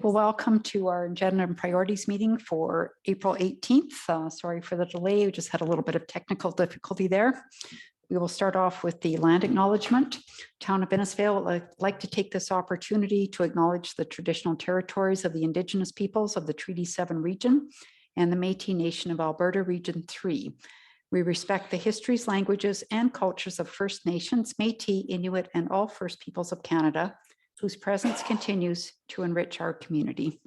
Well, welcome to our agenda and priorities meeting for April 18th. Sorry for the delay. We just had a little bit of technical difficulty there. We will start off with the land acknowledgement. Town of Innisfail would like to take this opportunity to acknowledge the traditional territories of the Indigenous peoples of the Treaty 7 region and the Métis Nation of Alberta Region 3. We respect the histories, languages, and cultures of First Nations, Métis, Inuit, and all First Peoples of Canada, whose presence continues to enrich our community.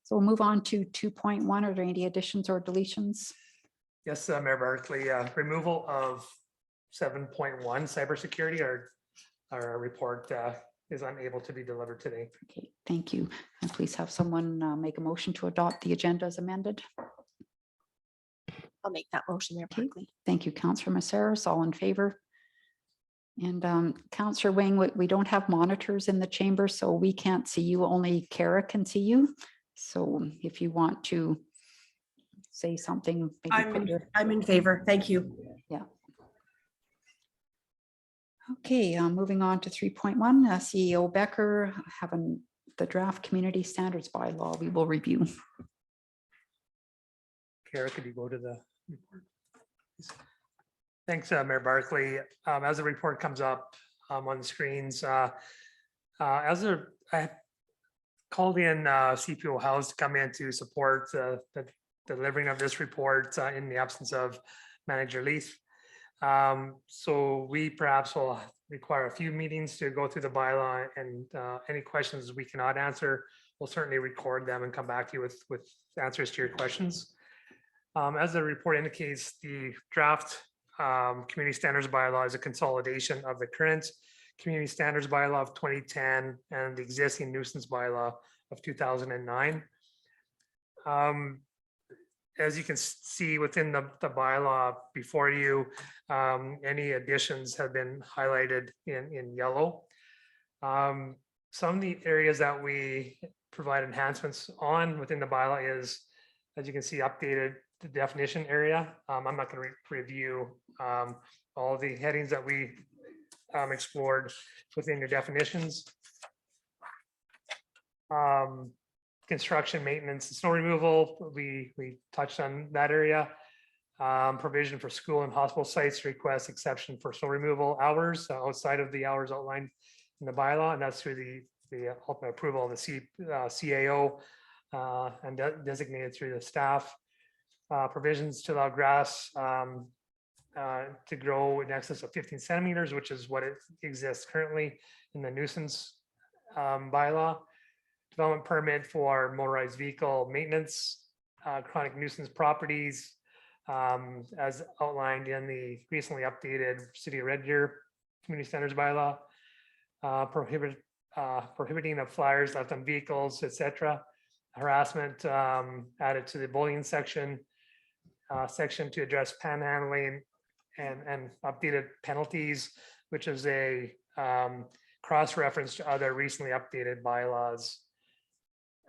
So we'll move on to 2.1. Are there any additions or deletions? Yes, Mayor Barkley, removal of 7.1 cybersecurity. Our report is unable to be delivered today. Okay, thank you. And please have someone make a motion to adopt the agenda as amended. I'll make that motion, Mayor Barkley. Thank you, Councillor Maceras. All in favor? And Councillor Wing, we don't have monitors in the chamber, so we can't see you. Only Kara can see you. So if you want to say something, maybe I'm in favor. Thank you. Yeah. Okay, moving on to 3.1. CEO Becker having the draft community standards bylaw we will review. Kara, could you go to the report? Thanks, Mayor Barkley. As the report comes up on the screens, I called in CPO House to come in to support the delivering of this report in the absence of Manager Leith. So we perhaps will require a few meetings to go through the bylaw, and any questions we cannot answer, we'll certainly record them and come back to you with answers to your questions. As the report indicates, the draft community standards bylaw is a consolidation of the current community standards bylaw of 2010 and the existing nuisance bylaw of 2009. As you can see within the bylaw before you, any additions have been highlighted in yellow. Some of the areas that we provide enhancements on within the bylaw is, as you can see, updated the definition area. I'm not going to review all the headings that we explored within your definitions. Construction, maintenance, and snow removal, we touched on that area. Provision for school and hospital sites request exception for snow removal hours outside of the hours outlined in the bylaw, and that's through the ultimate approval of the CAO and designated through the staff. Provisions to allow grass to grow in excess of 15 centimeters, which is what it exists currently in the nuisance bylaw. Development permit for motorized vehicle maintenance, chronic nuisance properties, as outlined in the recently updated City of Red Deer Community Standards bylaw. Prohibiting of flyers left on vehicles, etc. Harassment added to the bullying section. Section to address panhandling and updated penalties, which is a cross-reference to other recently updated bylaws.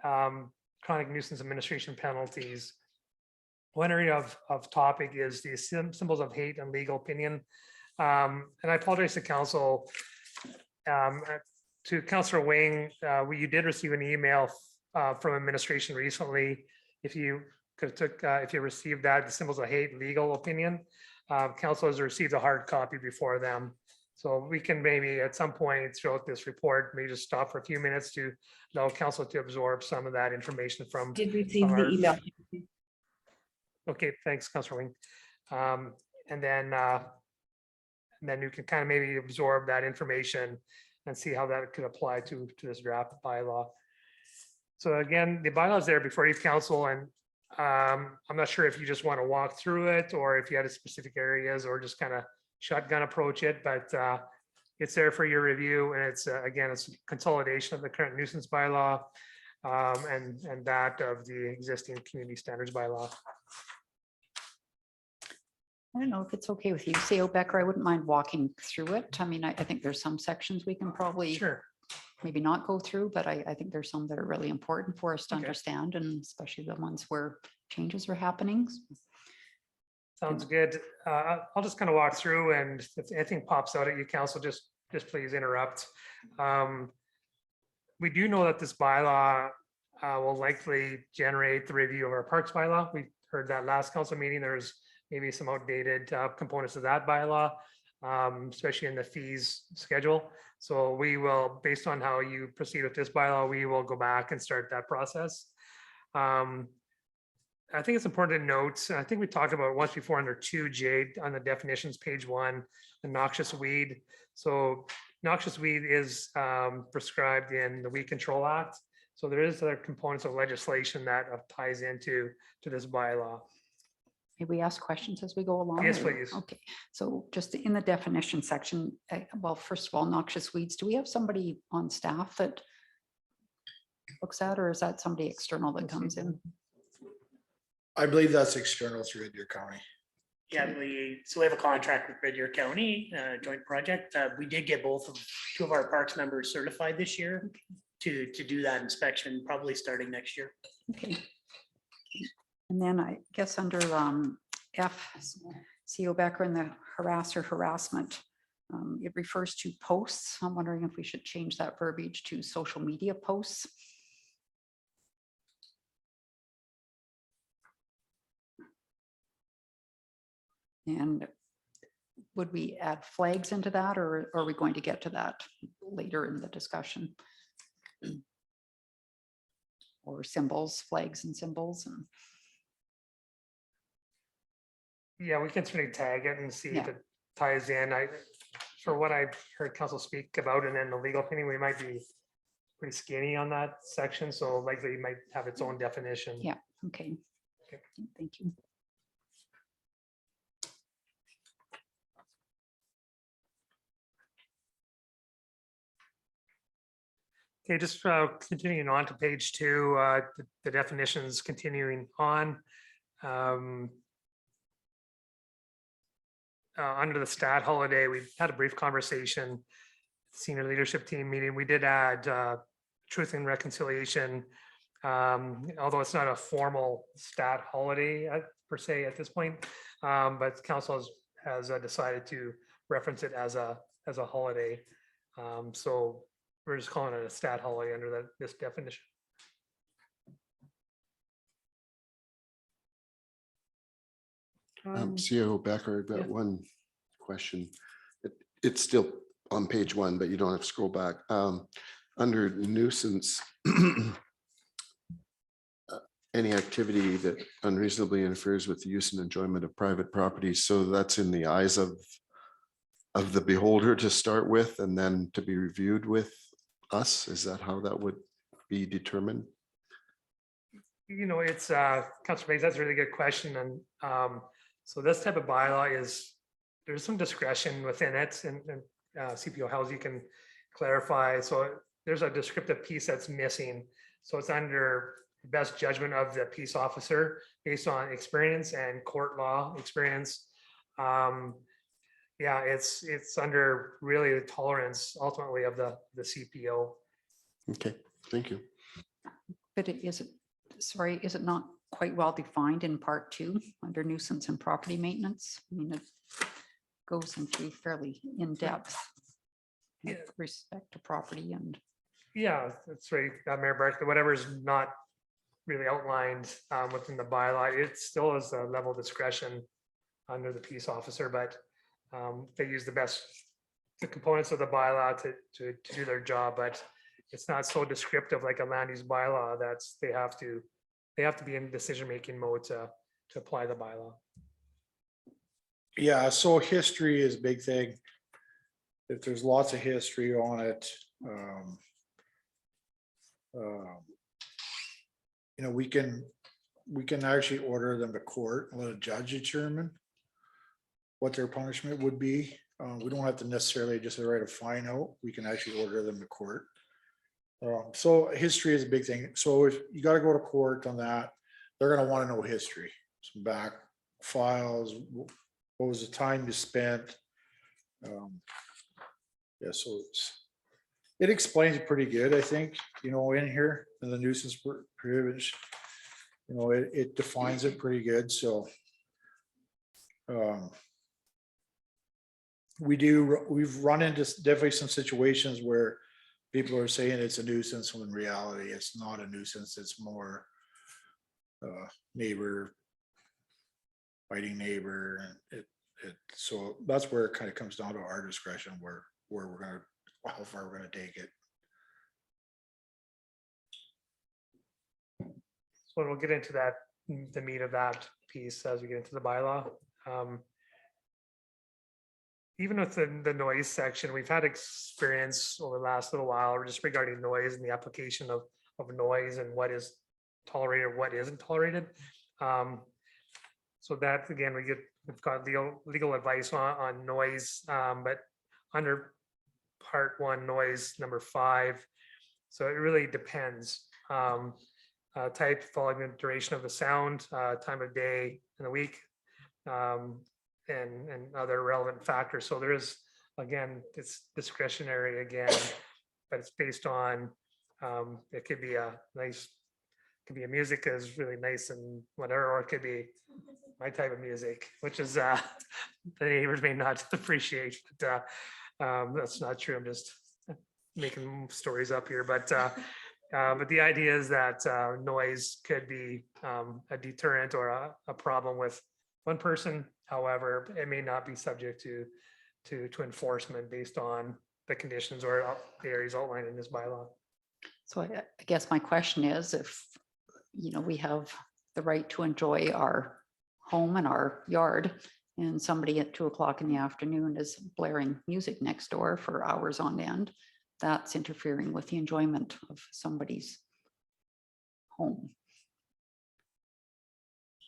Chronic nuisance administration penalties. One area of topic is the symbols of hate and legal opinion. And I apologize to council, to Councillor Wing, you did receive an email from administration recently. If you received that, the symbols of hate, legal opinion, council has received a hard copy before them. So we can maybe at some point throughout this report, maybe just stop for a few minutes to allow council to absorb some of that information from. Did receive the email. Okay, thanks, Councillor Wing. And then you can kind of maybe absorb that information and see how that could apply to this draft bylaw. So again, the bylaw is there before you, council, and I'm not sure if you just want to walk through it or if you had specific areas or just kind of shotgun approach it, but it's there for your review. And it's again, it's a consolidation of the current nuisance bylaw and that of the existing community standards bylaw. I don't know if it's okay with you, CEO Becker. I wouldn't mind walking through it. I mean, I think there's some sections we can probably Sure. maybe not go through, but I think there's some that are really important for us to Okay. understand, and especially the ones where changes are happening. Sounds good. I'll just kind of walk through, and if anything pops out at you, council, just please interrupt. we do know that this bylaw will likely generate the review of our parks bylaw. We heard that last council meeting, there's maybe some outdated components of that bylaw, especially in the fees schedule. So we will, based on how you proceed with this bylaw, we will go back and start that process. I think it's important to note, I think we talked about it once before under 2J on the definitions, page 1, the noxious weed. So noxious weed is prescribed in the Weed Control Act. So there is other components of legislation that ties into this bylaw. May we ask questions as we go along? Yes, or- please. Okay, so just in the definition section, well, first of all, noxious weeds, do we have somebody on staff that looks at, or is that somebody external that comes in? I believe that's external through Red Deer County. Yeah, so we have a contract with Red Deer County, joint project. We did get two of our parks members certified this year to do that inspection, probably starting next year. Okay. And then I guess under F, CO Becker and the harasser harassment, it refers to posts. I'm wondering if we should change that verbiage to social media posts. And would we add flags into that, or are we going to get to that later in the discussion? Or symbols, flags and symbols and. Yeah, we can certainly tag it and see if Yeah. it ties in. For what I've heard council speak about, and then the legal opinion, we might be pretty skinny on that section, so likely it might have its own definition. Yeah. Okay. Okay. Thank you. Okay, just continuing on to page 2, the definitions continuing on. Under the stat holiday, we had a brief conversation, senior leadership team meeting. We did add truth and reconciliation, although it's not a formal stat holiday per se at this point, but council has decided to reference it as a holiday. So we're just calling it a stat holiday under this definition. CO Becker, I've got yeah. one question. It's still on page 1, but you don't have to scroll back. Under nuisance, any activity that unreasonably interferes with the use and enjoyment of private property. So that's in the eyes of the beholder to start with, and then to be reviewed with us. Is that how that would be determined? You know, it's Councilor Bates, that's a really good question. And so this type of bylaw there's some discretion within it, and CPO House, you can clarify. So there's a descriptive piece that's missing. So it's under best judgment of the peace officer based on experience and court law experience. Yeah, it's under really the tolerance ultimately of the CPO. Okay, thank you. But is it not quite well defined in part 2 under nuisance and property maintenance? I mean, it goes into fairly in depth with respect to property and. Yeah, that's right, Mayor Barkley, whatever is not really outlined within the bylaw, it still is a level of discretion under the peace officer, but they use the components of the bylaw to do their job, but it's not so descriptive like a land use bylaw they have to be in decision-making mode to apply the bylaw. Yeah, so history is a big thing. If there's lots of history on it, you know, we can actually order them to court and let a judge determine what their punishment would be. We don't have to necessarily just write a fine out. We can actually order them to court. So history is a big thing. So if you got to go to court on that, they're going to want to know history, some back files. What was the time you spent? Yeah, so it explains it pretty good, I think, you know, in here in the nuisance privilege, you know, it defines it pretty good. So we've run into definitely some situations where people are saying it's a nuisance when in reality it's not a nuisance. It's more neighbor fighting neighbor, and so that's where it kind of comes down to our discretion where we're gonna, how far we're gonna take it. So we'll get into that, the meat of that piece as we get into the bylaw. Even with the noise section, we've had experience over the last little while just regarding noise and the application of noise and what is tolerated, what isn't tolerated. So that, again, we've got legal advice on noise, but under part 1, noise number 5. So it really depends. Type, following the duration of the sound, time of day and the week, and other relevant factors. So there is, again, it's discretionary again, but it's based on, it could be a nice, could be a music that is really nice and whatever, or it could be my type of music, which is the neighbors may not appreciate, but that's not true. I'm just making stories up here, but the idea is that noise could be a deterrent or a problem with one person. However, it may not be subject to enforcement based on the conditions or the areas outlined in this bylaw. So I guess my question is, if, we have the right to enjoy our home and our yard, and somebody at 2 o'clock in the afternoon is blaring music next door for hours on end, that's interfering with the enjoyment of somebody's home,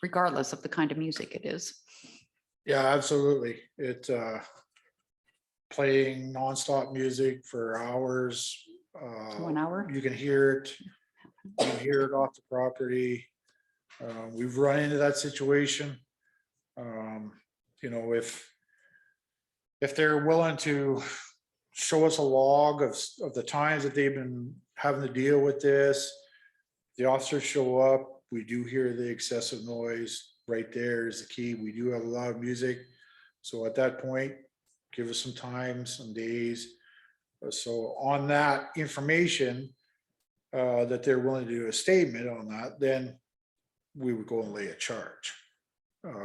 regardless of the kind of music it is. Yeah, absolutely. It playing nonstop music for hours. 1 hour. You can hear it. You can hear it off the property. We've run into that situation. If they're willing to show us a log of the times that they've been having to deal with this, the officers show up, we do hear the excessive noise. Right there is the key. We do have a lot of music. So at that point, give us some time, some days. So on that information, that they're willing to do a statement on that, then we would go and lay a charge.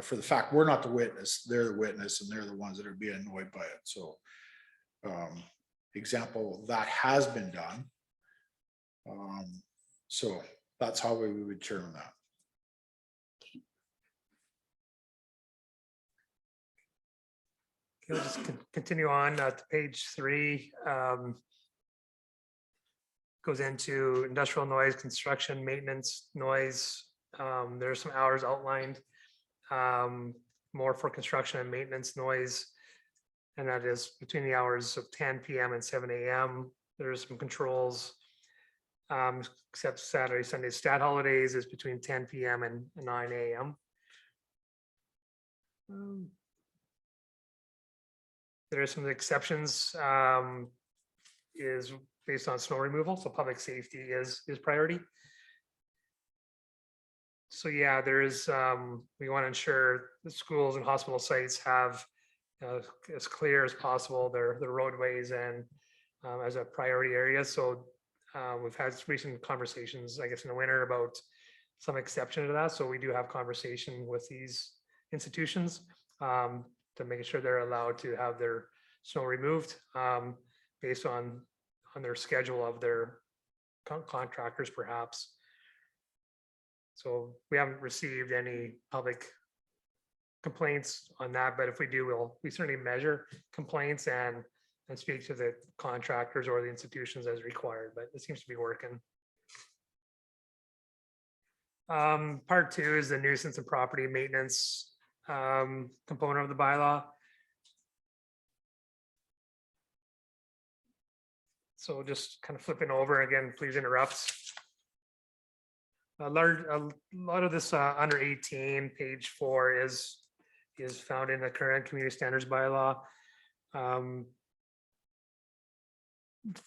For the fact we're not the witness, they're the witness, and they're the ones that are being annoyed by it. So example, that has been done. So that's how we would determine that. We'll just continue on to page 3. Goes into industrial noise, construction, maintenance, noise. There's some hours outlined, more for construction and maintenance noise. And that is between the hours of 10 p.m. and 7 a.m. There's some controls, except Saturday, Sunday, stat holidays is between 10 p.m. and 9 a.m. There are some exceptions, is based on snow removal. So public safety is priority. So yeah, there is, we want to ensure the schools and hospital sites have as clear as possible their roadways and as a priority area. So we've had recent conversations, I guess, in the winter about some exception to that. So we do have conversation with these institutions to make sure they're allowed to have their snow removed based on their schedule of their contractors, perhaps. So we haven't received any public complaints on that, but if we do, we certainly measure complaints and speak to the contractors or the institutions as required, but it seems to be working. Part 2 is the nuisance and property maintenance component of the bylaw. So just kind of flipping over again, please interrupt. A lot of this under 18, page 4 is found in the current community standards bylaw. The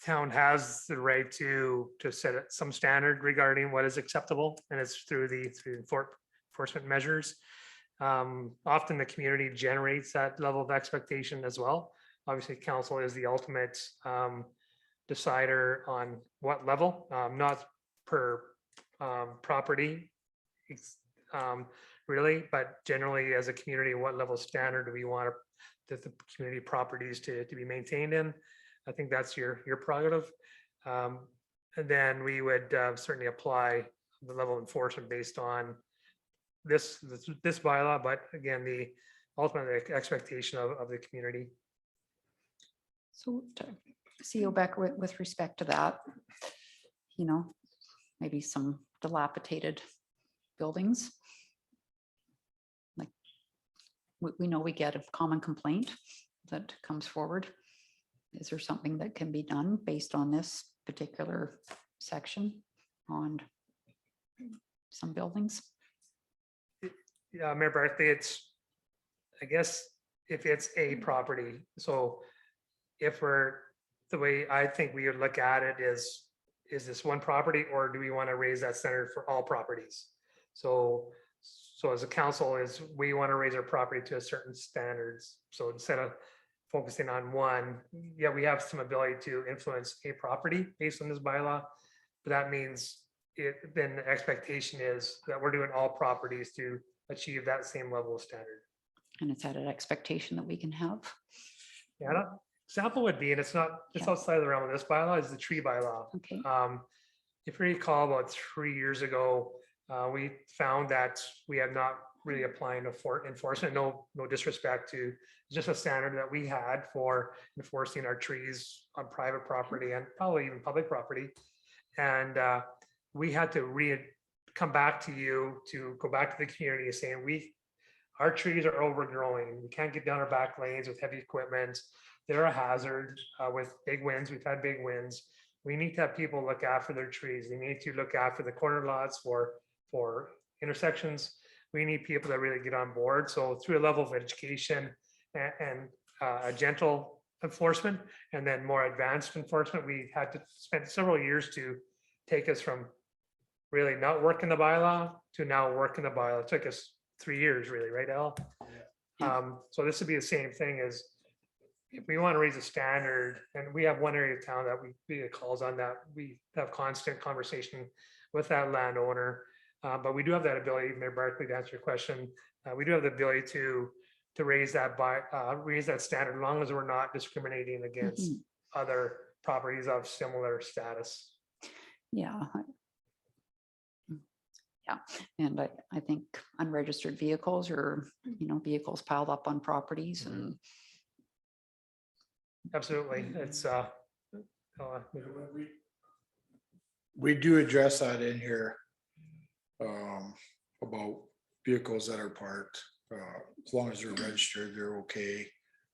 town has the right to set some standard regarding what is acceptable, and it's through enforcement measures. Often the community generates that level of expectation as well. Obviously, council is the ultimate decider on what level, not per property. Really, but generally as a community, what level standard do we want the community properties to be maintained in? I think that's your prerogative. And then we would certainly apply the level of enforcement based on this bylaw, but again, the ultimate expectation of the community. So CEO Becker, with respect to that, you know, maybe some dilapidated buildings. Like we know we get a common complaint that comes forward. Is there something that can be done based on this particular section on some buildings? Yeah, Mayor Barkley, I guess if it's a property, so if the way I think we would look at it is this one property, or do we want to raise that standard for all properties? So as a council we want to raise our property to a certain standards. So instead of focusing on one, yeah, we have some ability to influence a property based on this bylaw, but that means then the expectation is that we're doing all properties to achieve that same level of standard. And it's at an expectation that we can have. Yeah, example would be, and it's outside of the realm of this bylaw, is the tree bylaw. Okay. If you recall, about 3 years ago, we found that we had not really applying enforcement. No disrespect to just a standard that we had for enforcing our trees on private property and probably even public property. And we had to come back to you to go back to the community saying our trees are overgrowing. We can't get down our back lanes with heavy equipment. They're a hazard with big winds. We've had big winds. We need to have people look after their trees. They need to look after the corner lots for intersections. We need people that really get on board. So through a level of education and a gentle enforcement and then more advanced enforcement, we had to spend several years to take us from really not working the bylaw to now working the bylaw. It took us 3 years really, right, Al? So this would be the same thing as if we want to raise a standard, and we have one area of town that we get calls on that, we have constant conversation with that landowner. But we do have that ability, Mayor Barkley, to answer your question. We do have the ability to raise that standard as long as we're not discriminating against other properties of similar status. Yeah. Yeah, and I think unregistered vehicles or, vehicles piled up on properties and. Absolutely, it's We do address that in here. About vehicles that are parked, as long as they're registered, they're okay, as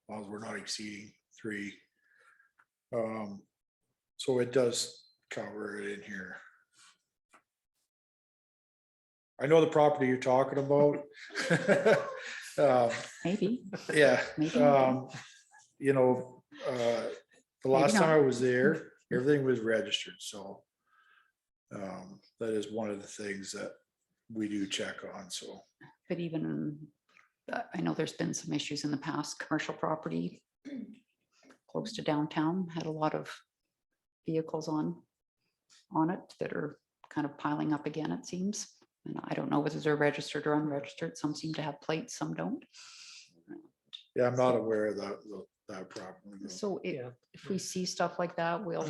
long as we're not exceeding 3. So it does cover it in here. I know the property you're talking about. Maybe. Yeah, Maybe. The last time not. I was there, everything was registered, so that is one of the things that we do check on, so. But even, I know there's been some issues in the past, commercial property close to downtown had a lot of vehicles on it that are kind of piling up again, it seems. And I don't know whether they're registered or unregistered. Some seem to have plates, some don't. Yeah, I'm not aware of that property. So if we see stuff like that, we'll,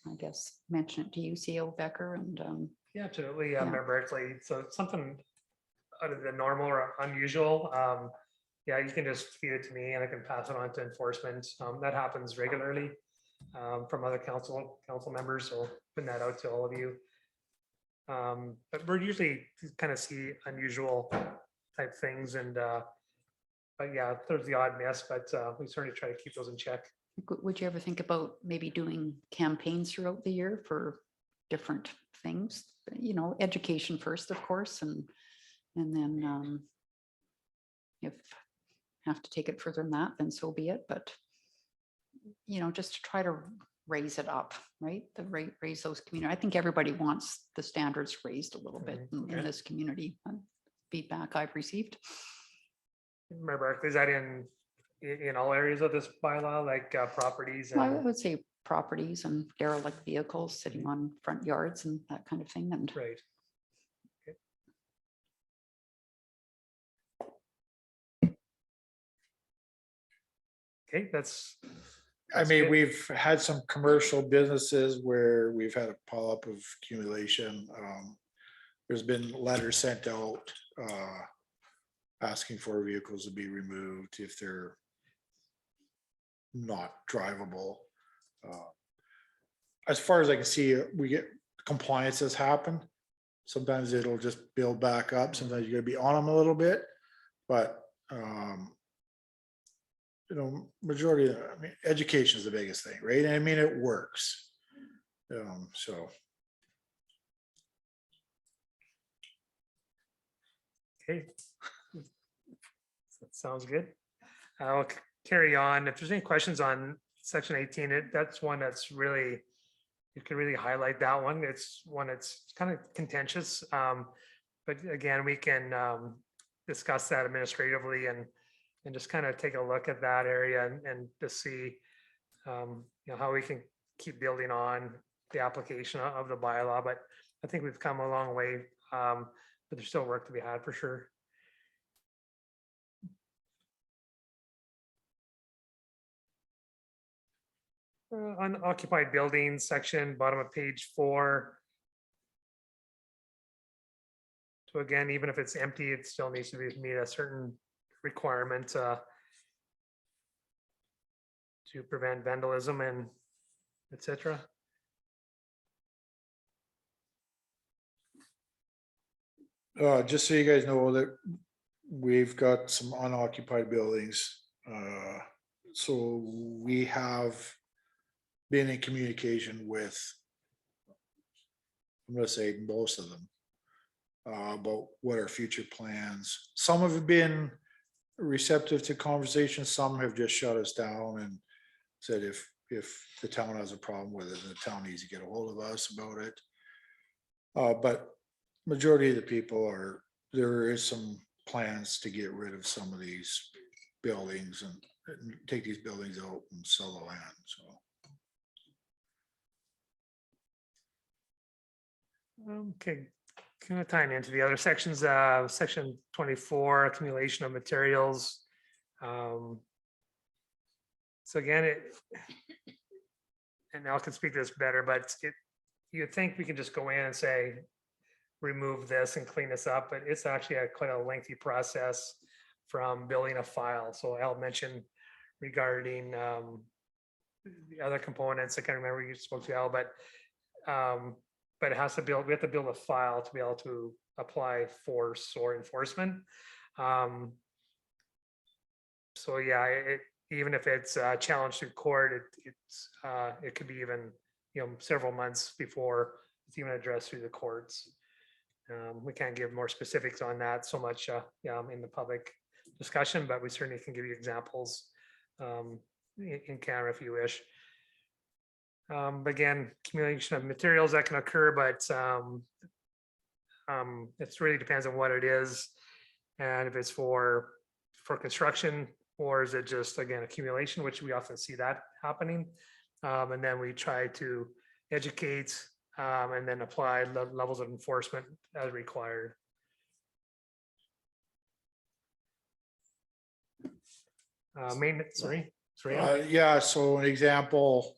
I guess, mention it to you, CEO Becker, and yeah, absolutely. Mayor Barkley. So it's something out of the normal or unusual. Yeah, you can just feed it to me and I can pass it on to enforcement. That happens regularly from other council members. So putting that out to all of you. But we're usually kind of see unusual type things, and but yeah, there's the odd miss, but we certainly try to keep those in check. would you ever think about maybe doing campaigns throughout the year for different things? Education first, of course, and then if have to take it further than that, then so be it. But just to try to raise it up, right? Raise those community. I think everybody wants the standards raised a little bit in this community. Feedback I've received. Mayor Barkley, is that in all areas of this bylaw, like properties? Well, I And would say properties and derelict vehicles sitting on front yards and that kind of thing. And Right. Okay, that's. I that's mean, good. we've had some commercial businesses where we've had a pile-up of accumulation. There's been letters sent out asking for vehicles to be removed if they're not drivable. As far as I can see, we get compliances happen. Sometimes it'll just build back up. Sometimes you gotta be on them a little bit, but you know, majority of, I mean, education is the biggest thing, right? And I mean, it works. So. Okay. That sounds good. I'll carry on. If there's any questions on section 18, that's one that's really, you could really highlight that one. It's one that's kind of contentious. But again, we can discuss that administratively and just kind of take a look at that area and to see you know, how we can keep building on the application of the bylaw. But I think we've come a long way, but there's still work to be had for sure. Unoccupied buildings section, bottom of page 4. So again, even if it's empty, it still needs to meet a certain requirement to prevent vandalism and etc. Just so you guys know that we've got some unoccupied buildings. So we have been in communication with, I'm gonna say most of them, about what our future plans. Some have been receptive to conversation, some have just shut us down and said if the town has a problem with it, the town needs to get a hold of us about it. But majority of the people are, there is some plans to get rid of some of these buildings and take these buildings out and sell the land, so. Okay, kind of tying into the other sections, section 24, accumulation of materials. So again, and Al can speak to this better, but you'd think we can just go in and say, remove this and clean this up, but it's actually quite a lengthy process from building a file. So Al mentioned regarding the other components. I can't remember you spoke to Al, but it has to build, we have to build a file to be able to apply force or enforcement. So yeah, even if it's a challenge to court, it could be even, you know, several months before it's even addressed through the courts. We can't give more specifics on that so much in the public discussion, but we certainly can give you examples in camera if you wish. Again, accumulation of materials that can occur, but it really depends on what it is and if it's for construction, or is it just, again, accumulation, which we often see that happening. And then we try to educate and then apply levels of enforcement as required. Maintenance, sorry. Yeah, so an example,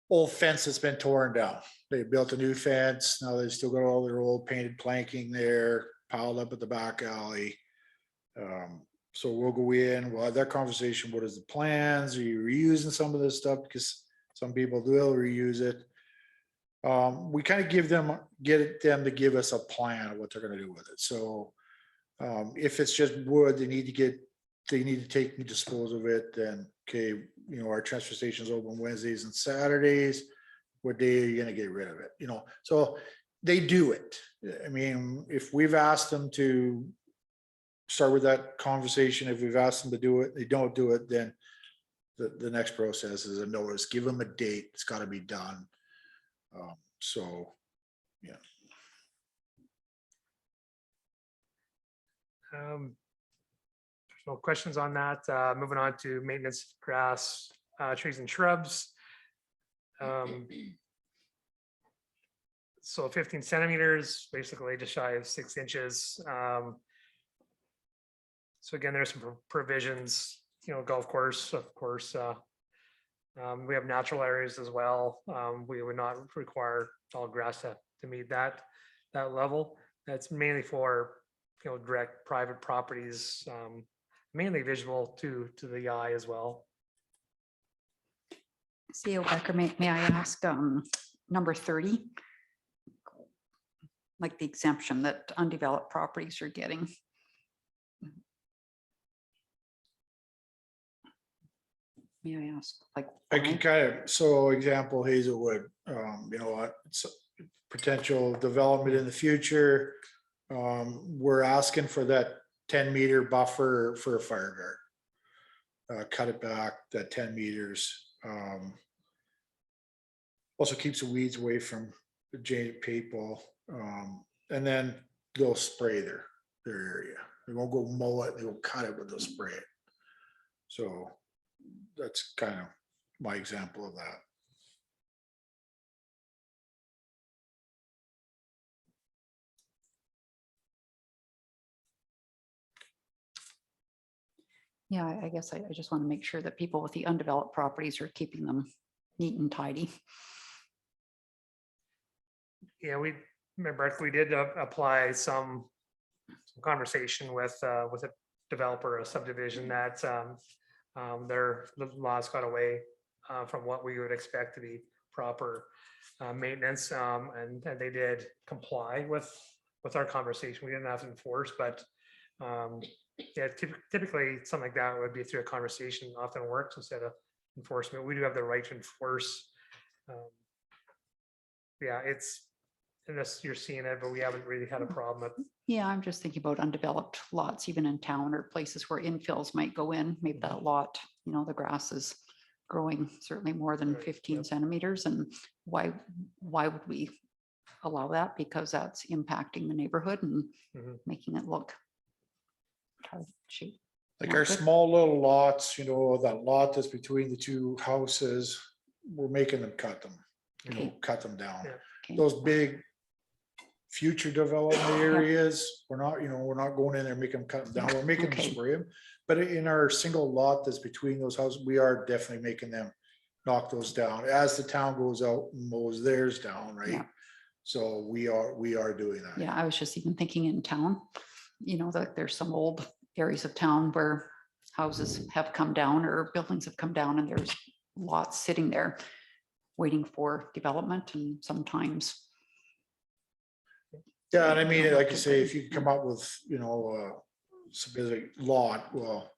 old fence that's been torn down. They built a new fence. Now they've still got all their old painted planking there piled up at the back alley. So we'll go in, we'll have that conversation. What is the plans? Are you reusing some of this stuff? Because some people will reuse it. We kind of get them to give us a plan of what they're going to do with it. So if it's just wood, they need to take and dispose of it, then okay, you know, our transfer station's open Wednesdays and Saturdays. What day are you going to get rid of it? You know, so they do it. I mean, if we've asked them to start with that conversation, if we've asked them to do it, they don't do it, then the next process is a notice, give them a date, it's got to be done. So, yeah. No questions on that. Moving on to maintenance, grass, trees and shrubs. So 15 centimeters, basically just shy of 6 inches. So again, there's some provisions, golf course, of course. We have natural areas as well. We would not require all grass to meet that level. That's mainly for, direct private properties, mainly visual to the eye as well. CEO Becker, may I ask, number 30? Like the exemption that undeveloped properties are getting. May I ask, like, I can why? kind of, so example Hazelwood, what, it's potential development in the future. We're asking for that 10-meter buffer for a fire guard. Cut it back that 10 meters. Also keeps the weeds away from the jaded people. And then they'll spray their area. They won't go mow it, they will cut it, but they'll spray it. So that's kind of my example of that. Yeah, I guess I just want to make sure that people with the undeveloped properties are keeping them neat and tidy. Yeah, we remember we did apply some conversation with a developer, a subdivision that their laws got away from what we would expect to be proper maintenance, and they did comply with our conversation. We didn't have to enforce, but yeah, typically something like that would be through a conversation. Often works instead of enforcement. We do have the right to enforce. Yeah, it's unless you're seeing it, but we haven't really had a problem with. Yeah, I'm just thinking about undeveloped lots, even in town or places where infills might go in. Maybe that lot, the grass is growing certainly more than Right, 15 yep. centimeters. And why would we allow that? Because that's impacting the neighborhood and Mhm. making it look cheap. Like Not our good. small little lots, that lot that's between the two houses, we're making them cut them, Okay. cut them down. Yeah. Okay. Those big future development areas, we're not going in there, making them cut them down, we're making them Okay. spray them. But in our single lot that's between those houses, we are definitely making them knock those down as the town goes out and mows theirs down, right? Yeah. So we are doing that. Yeah, I was just even thinking in town, that there's some old areas of town where houses have come down or buildings have come down and there's lots sitting there waiting for development, and sometimes. Yeah, and I mean, Don't like look you too say, good. if you come up with, a specific lot, well,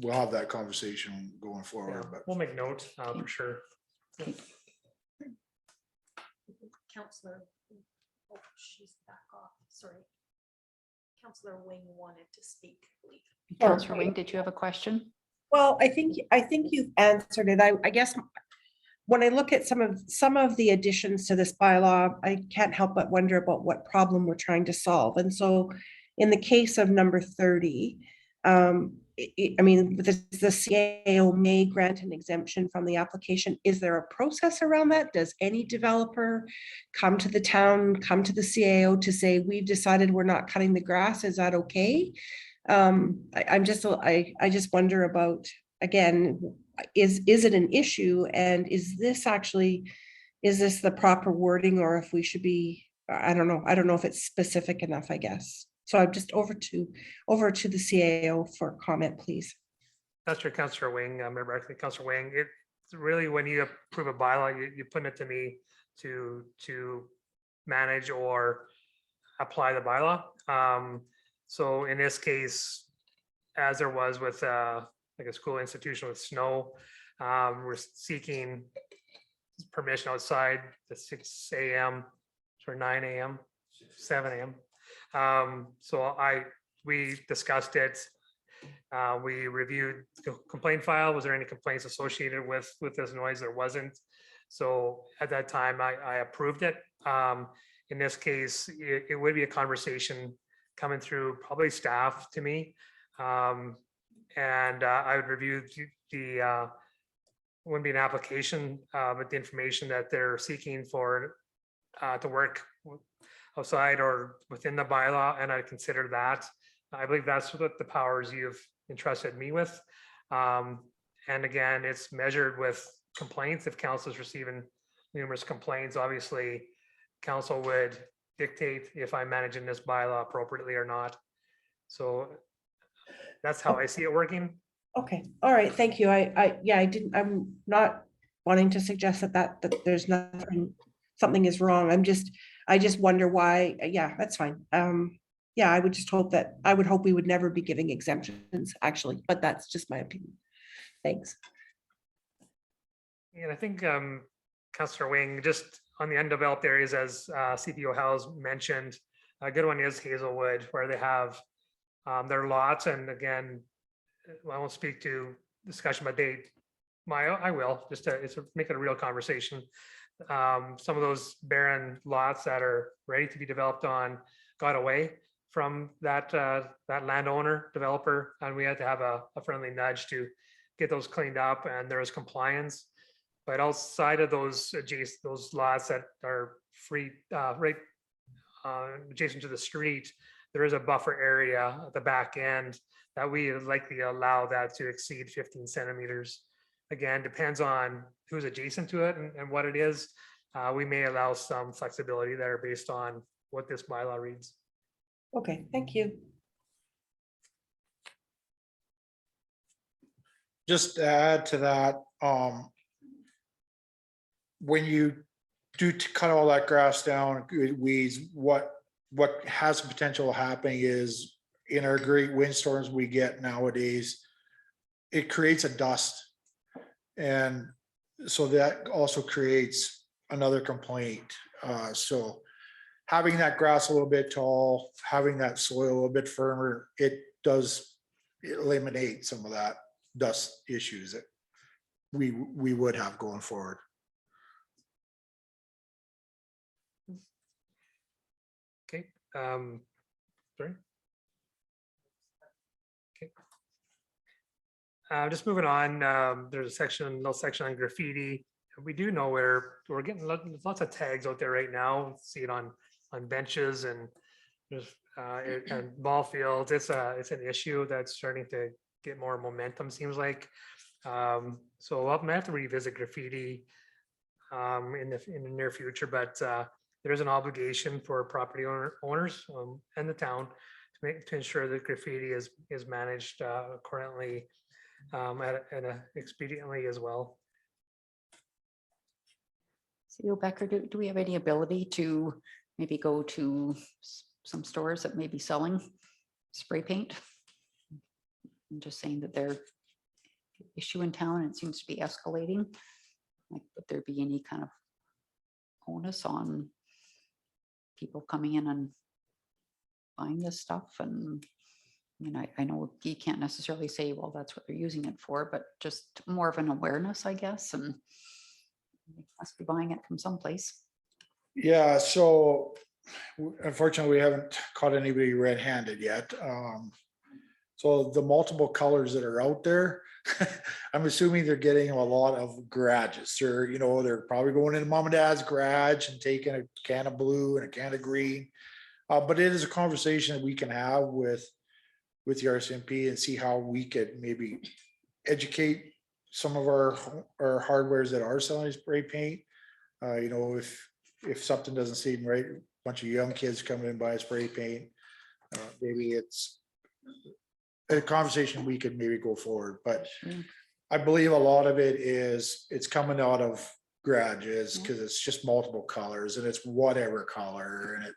we'll have that conversation going Yeah, forward, but we'll make note for sure. Counselor, oh, she's back off, sorry. Counselor Wing wanted to speak, I believe. Councillor Wing, did you have a question? Well, I think you've answered it. I guess when I look at some of the additions to this bylaw, I can't help but wonder about what problem we're trying to solve. And so in the case of number 30, I mean, the CAO may grant an exemption from the application. Is there a process around that? Does any developer come to the town, come to the CAO to say, we've decided we're not cutting the grass? Is that okay? I just wonder about, again, is it an issue, and is this the proper wording, or if we should be, I don't know if it's specific enough, I guess. So I'm just over to the CAO for comment, please. That's your Councillor Wing, member actually Councillor Wing. It's really when you approve a bylaw, you put it to me to manage or apply the bylaw. So in this case, as there was with like a school institution with snow, we're seeking permission outside the 6 a.m. or 9 a.m., 7 a.m. So we discussed it. We reviewed the complaint file. Was there any complaints associated with this noise? There wasn't. So at that time, I approved it. In this case, it would be a conversation coming through probably staff to me. And I would review wouldn't be an application, but the information that they're seeking for to work outside or within the bylaw, and I consider that. I believe that's what the powers you've entrusted me with. And again, it's measured with complaints. If council is receiving numerous complaints, obviously, council would dictate if I'm managing this bylaw appropriately or not. So that's how I see it working. Okay, all right, thank you. I'm not wanting to suggest that there's nothing, something is wrong. I just wonder why, yeah, that's fine. Yeah, I would just hope we would never be giving exemptions, actually, but that's just my opinion. Thanks. And I think Councillor Wing, just on the undeveloped areas, as CPO House mentioned, a good one is Hazelwood, where they have their lots. And again, I won't speak to discussion, but I will, just to make it a real conversation. Some of those barren lots that are ready to be developed on got away from that landowner developer, and we had to have a friendly nudge to get those cleaned up, and there was compliance. But outside of those lots that are free, right adjacent to the street, there is a buffer area at the back end that we likely allow that to exceed 15 centimeters. Again, depends on who's adjacent to it and what it is. We may allow some flexibility there based on what this bylaw reads. Okay, thank you. Just to add to that, when you do cut all that grass down, weeds, what has the potential of happening is in our great windstorms we get nowadays, it creates a dust. And so that also creates another complaint. So having that grass a little bit tall, having that soil a little bit firmer, it does eliminate some of that dust issues that we would have going forward. Okay. Sorry. Okay. Just moving on, there's a little section on graffiti. We do know where we're getting lots of tags out there right now. See it on benches and there's and ball fields. It's an issue that's starting to get more momentum, seems like. So I have to revisit graffiti in the near future, but there is an obligation for property owners and the town to ensure that graffiti is managed currently expediently as well. CEO Becker, do we have any ability to maybe go to some stores that may be selling spray paint? I'm just saying that they're issue in town and it seems to be escalating. Like, would there be any kind of onus on people coming in and buying this stuff? And I mean, I know you can't necessarily say, well, that's what they're using it for, but just more of an awareness, I guess, and they must be buying it from someplace. Yeah, so unfortunately, we haven't caught anybody red-handed yet. So the multiple colors that are out there, I'm assuming they're getting a lot of garages. They're probably going into mom and dad's garage and taking a can of blue and a can of green. But it is a conversation that we can have with the RCMP and see how we could maybe educate some of our hardwares that are selling spray paint. If something doesn't seem right, a bunch of young kids come in and buy spray paint. Maybe it's a conversation we could maybe go forward, but I believe a lot of it's coming out of garages because it's just multiple colors and it's whatever color, and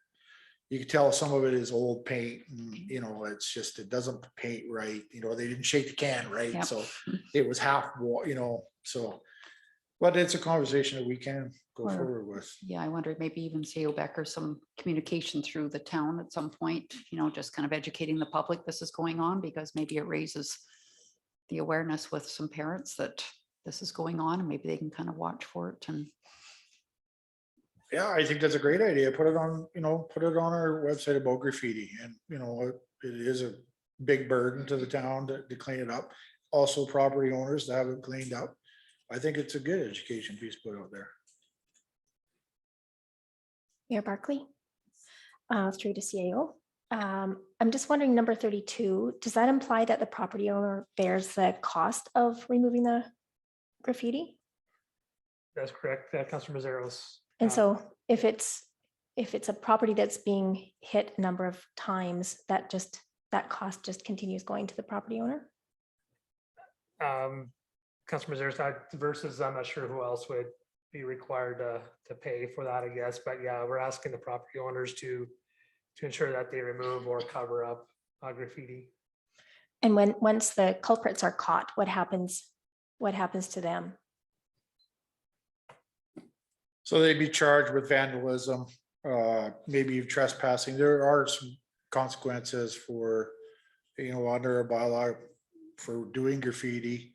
you can tell some of it is old paint and it doesn't paint right. They didn't shake the can right. Yep. So it was half, but it's a conversation that we can go forward with. Yeah, I wondered maybe even CEO Becker, some communication through the town at some point, just kind of educating the public this is going on, because maybe it raises the awareness with some parents that this is going on and maybe they can kind of watch for it. And yeah, I think that's a great idea. Put it on our website about graffiti, and it is a big burden to the town to clean it up. Also property owners to have it cleaned up. I think it's a good education piece put out there. Mayor Barkley, through to CAO. I'm just wondering, number 32, does that imply that the property owner bears the cost of removing the graffiti? That's correct, Councilor Mazeros. And so if it's a property that's being hit a number of times, that cost just continues going to the property owner? Councilor Mazeros versus, I'm not sure who else would be required to pay for that, I guess, but yeah, we're asking the property owners to ensure that they remove or cover up graffiti. And once the culprits are caught, what happens to them? So they'd be charged with vandalism, maybe trespassing. There are some consequences for, under a bylaw for doing graffiti.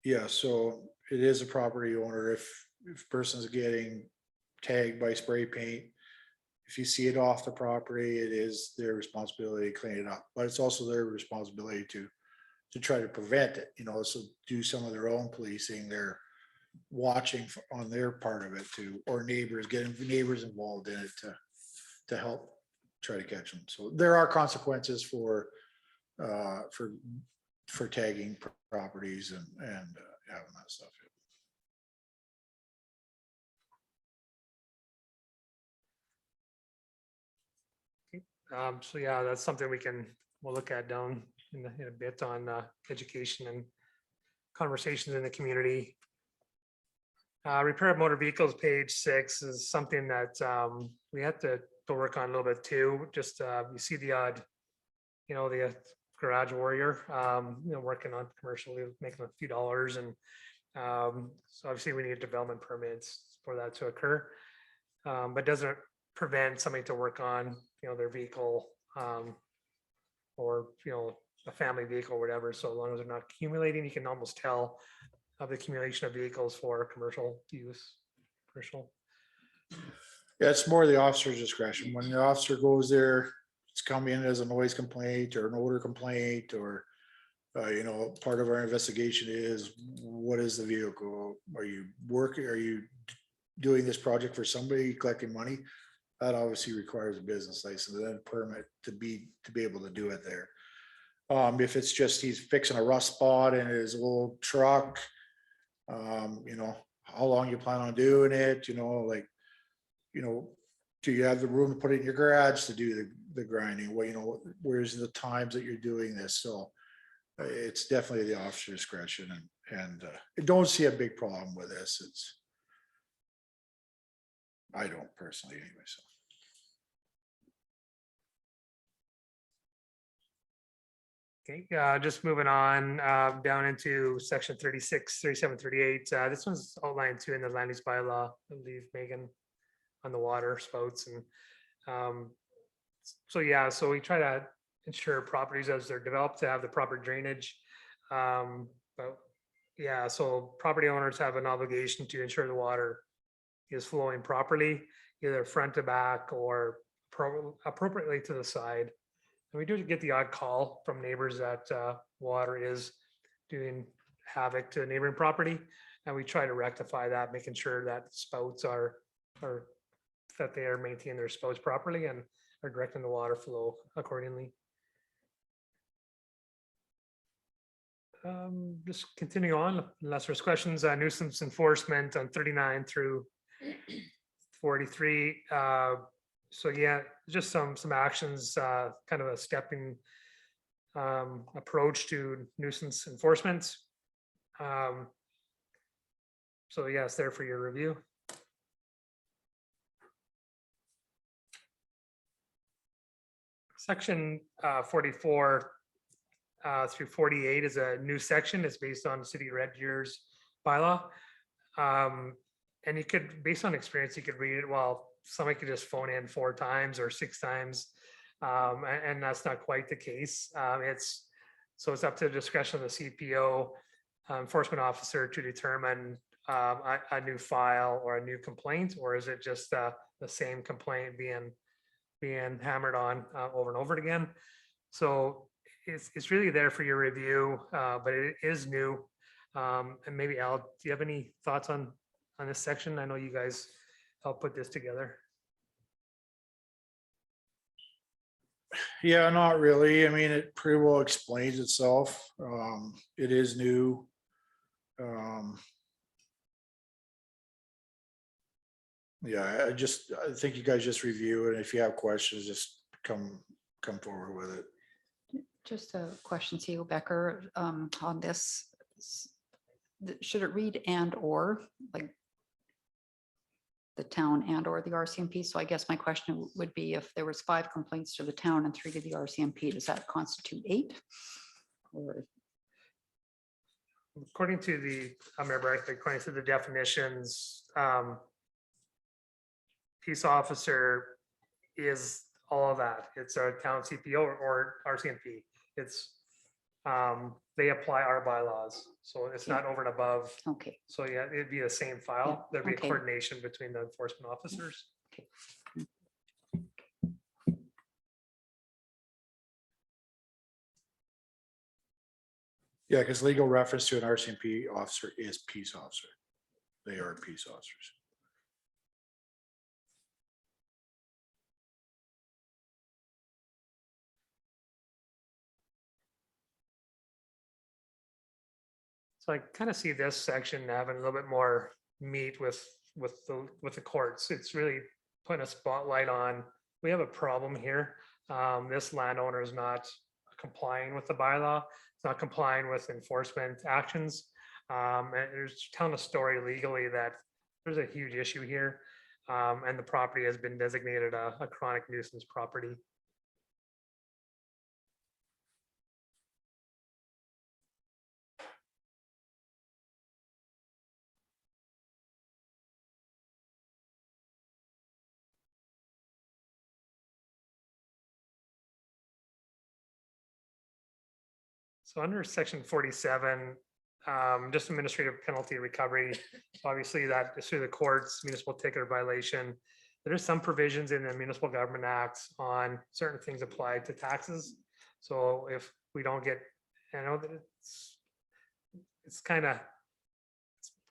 Yeah, so it is a property owner. If a person's getting tagged by spray paint, if you see it off the property, it is their responsibility to clean it up, but it's also their responsibility to try to prevent it, so do some of their own policing. They're watching on their part of it too, or getting neighbors involved in it to help try to catch them. So there are consequences for tagging properties and having that stuff. So yeah, that's something we'll look at down in a bit on education and conversations in the community. Repair of motor vehicles, page 6, is something that we have to work on a little bit too. Just you see the odd, the garage warrior, working on commercially, making a few dollars, and so obviously we need development permits for that to occur, but doesn't prevent somebody to work on, their vehicle, or a family vehicle or whatever. So as long as they're not accumulating, you can almost tell of the accumulation of vehicles for commercial use. Yeah, it's more the officer's discretion. When the officer goes there, it's come in as a noise complaint or an odor complaint, or part of our investigation is, what is the vehicle? Are you working? Are you doing this project for somebody, collecting money? That obviously requires a business license and a permit to be able to do it there. If it's just he's fixing a rust spot in his old truck, how long you plan on doing it, do you have the room to put it in your garage to do the grinding? Well, where's the times that you're doing this? So it's definitely the officer's discretion, and I don't see a big problem with this. I don't personally anyway, so. Okay, just moving on down into section 36, 37, 38. This one's outlined too in the land use bylaw, I believe, Megan, on the water spouts. And so we try to ensure properties as they're developed to have the proper drainage. But yeah, so property owners have an obligation to ensure the water is flowing properly, either front to back or appropriately to the side. And we do get the odd call from neighbors that water is doing havoc to a neighboring property, and we try to rectify that, making sure that spouts are that they are maintaining their spouts properly and are directing the water flow accordingly. Just continue on, unless there's questions. Nuisance enforcement on 39 through 43. So yeah, just some actions, kind of a stepping approach to nuisance enforcement. So yes, there for your review. Section 44 through 48 is a new section. It's based on City of Red Deer's bylaw. And you could, based on experience, you could read it while somebody could just phone in 4 times or 6 times. And that's not quite the case. It's up to the discretion of the CPO enforcement officer to determine a new file or a new complaint, or is it just the same complaint being hammered on over and over again. So it's really there for your review, but it is new. And maybe Al, do you have any thoughts on this section? I know you guys helped put this together. Yeah, not really. I mean, it pretty well explains itself. It is new. Yeah, I think you guys just review it. If you have questions, just come forward with it. Just a question, CEO Becker, on this. Should it read and or, like the town and or the RCMP? So I guess my question would be, if there was 5 complaints to the town and 3 to the RCMP, does that constitute 8? Or According to the, I remember, according to the definitions, peace officer is all of that. It's a town CPO or RCMP. It's, they apply our bylaws, so it's not over and above. okay, So yeah, it'd be the same file. There'd be a okay. coordination between the enforcement officers. Yeah, because legal reference to an RCMP officer is peace officer. They are peace officers. So I kind of see this section having a little bit more meat with the courts. It's really putting a spotlight on, we have a problem here. This landowner is not complying with the bylaw. It's not complying with enforcement actions. And there's telling a story legally that there's a huge issue here. And the property has been designated a chronic nuisance property. So under section 47, just administrative penalty recovery, obviously that is through the courts, municipal ticket or violation. There is some provisions in the municipal government acts on certain things applied to taxes. So if we don't get, I know that it's kind of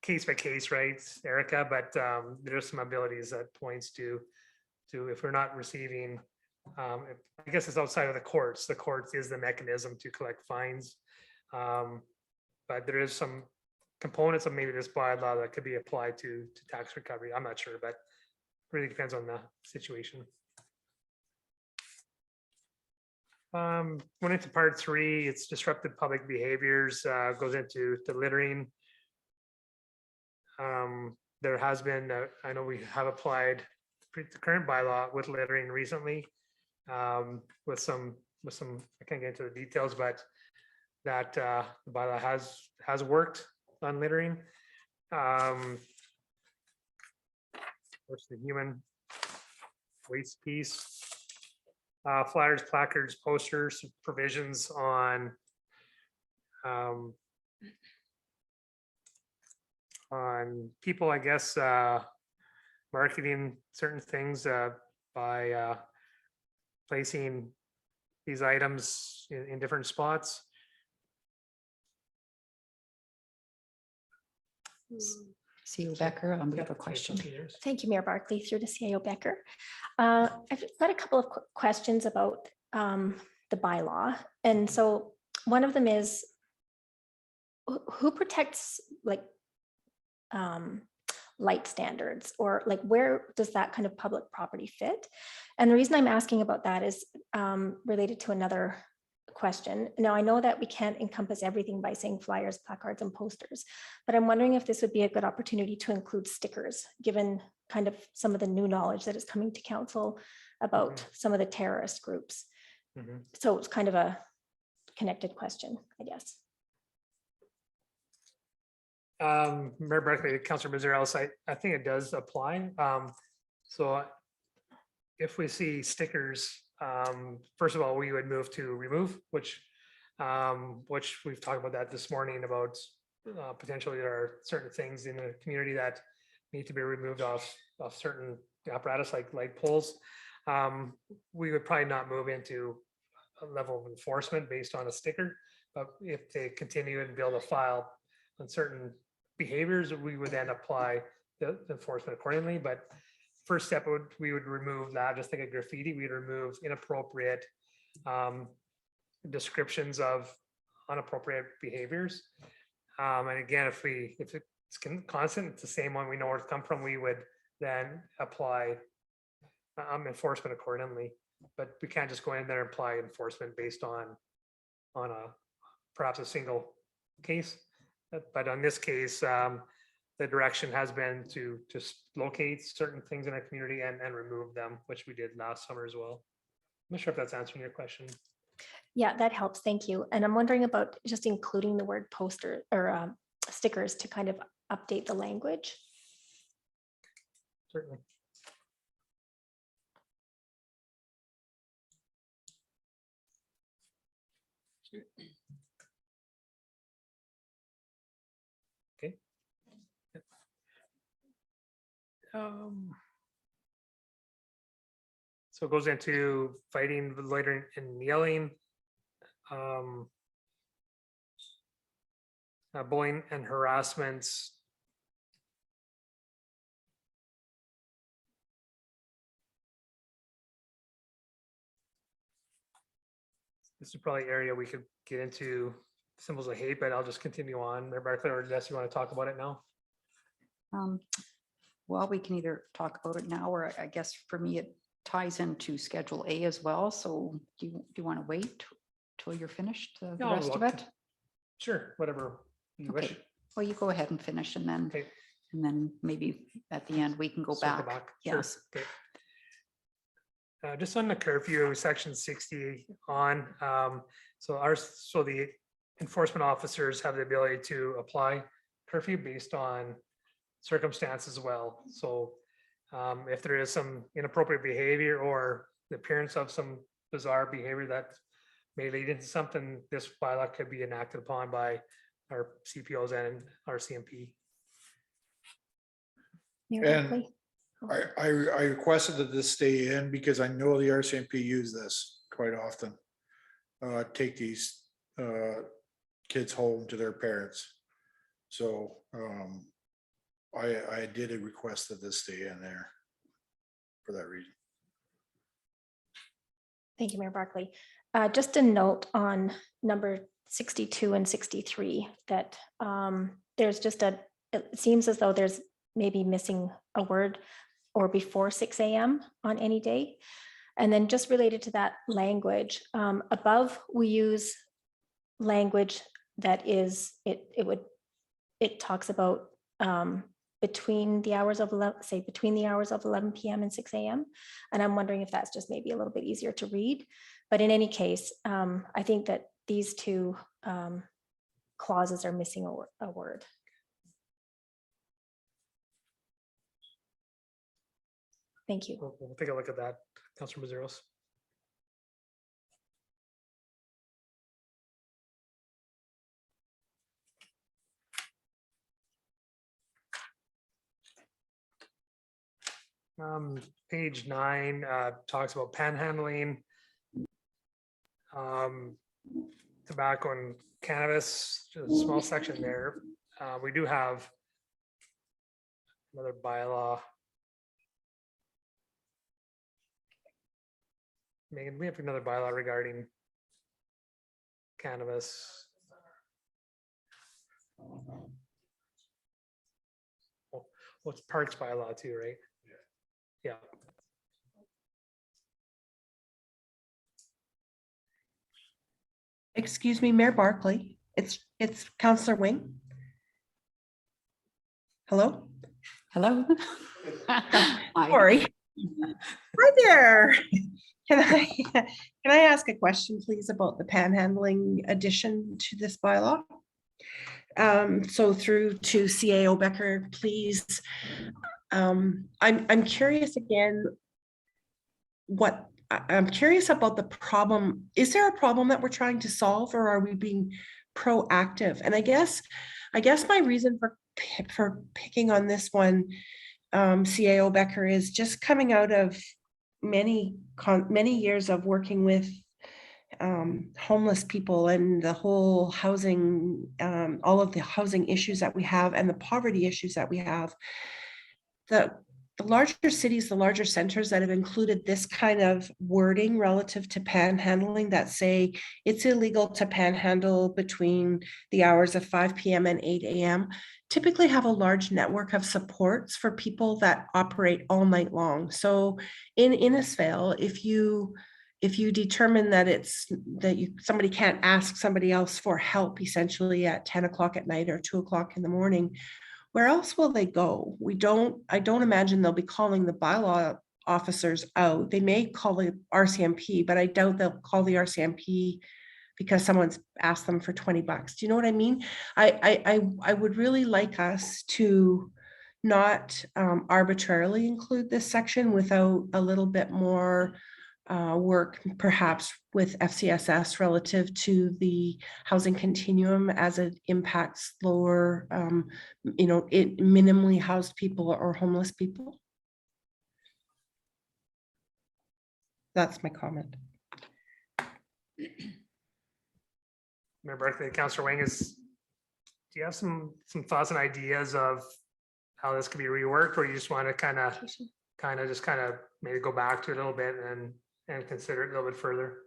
case by case, right, Erica? But there's some abilities that points to if we're not receiving, I guess it's outside of the courts. The courts is the mechanism to collect fines. But there is some components of maybe this bylaw that could be applied to tax recovery. I'm not sure, but really depends on the situation. Went into part 3, it's disruptive public behaviors, goes into the littering. There has been, I know we have applied the current bylaw with littering recently, with some, I can't get into the details, but that the bylaw has worked on littering. What's the human waste piece? Flyers, placards, posters, provisions on people, I guess, marketing certain things by placing these items in different spots. CEO Becker, we have a question. Thank you, Mayor Barkley, through to CIO Becker. I've got a couple of questions about the bylaw. And so one of them is, who protects like light standards, or like where does that kind of public property fit? And the reason I'm asking about that is related to another question. Now, I know that we can't encompass everything by saying flyers, placards, and posters, but I'm wondering if this would be a good opportunity to include stickers, given kind of some of the new knowledge that is coming to council about some of the terrorist groups. So it's kind of a connected question, I guess. Mayor Barkley, Councilor Mazzarellis, I think it does apply. So if we see stickers, first of all, we would move to remove, which we've talked about that this morning about potentially there are certain things in the community that need to be removed off certain apparatus like light poles. We would probably not move into a level of enforcement based on a sticker, but if they continue and build a file, certain behaviors, we would then apply the enforcement accordingly. But first step we would remove that, just like a graffiti, we'd remove inappropriate descriptions of inappropriate behaviors. And again, if it's constant, it's the same one, we know where it's come from, we would then apply enforcement accordingly. But we can't just go in there and apply enforcement based on a perhaps a single case. But on this case, the direction has been to just locate certain things in our community and remove them, which we did last summer as well. I'm not sure if that's answering your question. Yeah, that helps. Thank you. And I'm wondering about just including the word poster or stickers to kind of update the language. Certainly. Okay. So it goes into fighting, loitering and yelling, bullying and harassments. This is probably an area we could get into symbols of hate, but I'll just continue on. Mayor Barclay or Jess, you want to talk about it now? Well, we can either talk about it now, or I guess for me, it ties into Schedule A as well. So do you want to wait till you're finished, the Yeah, I'll rest of look. it? Sure, whatever you wish. Okay, well, you go ahead and finish, and Okay. then maybe at the end, we can go Circle back. Sure, Yes. okay. Just on the curfew, section 60 on, so the enforcement officers have the ability to apply curfew based on circumstances as well. So if there is some inappropriate behavior or the appearance of some bizarre behavior that may lead into something, this bylaw could be enacted upon by our CPOs and our CMP. Mayor And Barclay? I requested that this stay in because I know the RCMP use this quite often. Take these kids home to their parents. So I did a request that this stay in there for that reason. Thank you, Mayor Barclay. Just a note on number 62 and 63 that there's just it seems as though there's maybe missing a word or before 6 a.m. on any day. And then just related to that language, above we use language that is, it talks about between the hours of 11 p.m. and 6 a.m. And I'm wondering if that's just maybe a little bit easier to read. But in any case, I think that these two clauses are missing a word. Thank you. We'll take a look at that, Councilor Mazuros. Page 9 talks about panhandling, tobacco and cannabis, just a small section there. We do have another bylaw. Megan, we have another bylaw regarding cannabis. Well, it's parks bylaw too, right? Yeah. Excuse me, Mayor Barclay. It's Councillor Wing. Hello? Hello? Hi. Sorry. Hi there. Can I ask a question, please, about the panhandling addition to this bylaw? So through to CAO Becker, please. I'm curious again, I'm curious about the problem. Is there a problem that we're trying to solve, or are we being proactive? And I guess my reason for picking on this one, CAO Becker, is just coming out of many years of working with homeless people and the whole housing, all of the housing issues that we have and the poverty issues that we have. The larger cities, the larger centers that have included this kind of wording relative to panhandling that say it's illegal to panhandle between the hours of 5 p.m. and 8 a.m. typically have a large network of supports for people that operate all night long. So in Innisfail, if you determine that somebody can't ask somebody else for help essentially at 10 o'clock at night or 2 o'clock in the morning, where else will they go? I don't imagine they'll be calling the bylaw officers out. They may call the RCMP, but I doubt they'll call the RCMP because someone's asked them for $20. Do you know what I mean? I would really like us to not arbitrarily include this section without a little bit more work perhaps with FCSS relative to the housing continuum as it impacts lower, it minimally housed people or homeless people. That's my comment. Mayor Barkley, Councillor Wing, do you have some thoughts and ideas of how this could be reworked, or you just want to kind of maybe go back to it a little bit and consider it a little bit further?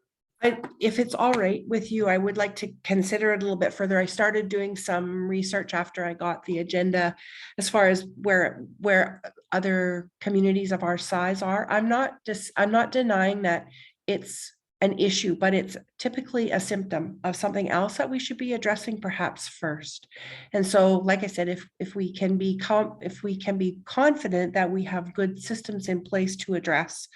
If it's all right with you, I would like to consider it a little bit further. I started doing some research after I got the agenda as far as where other communities of our size are. I'm not denying that it's an issue, but it's typically a symptom of something else that we should be addressing perhaps first. And so, like I said, if we can be confident that we have good systems in place to address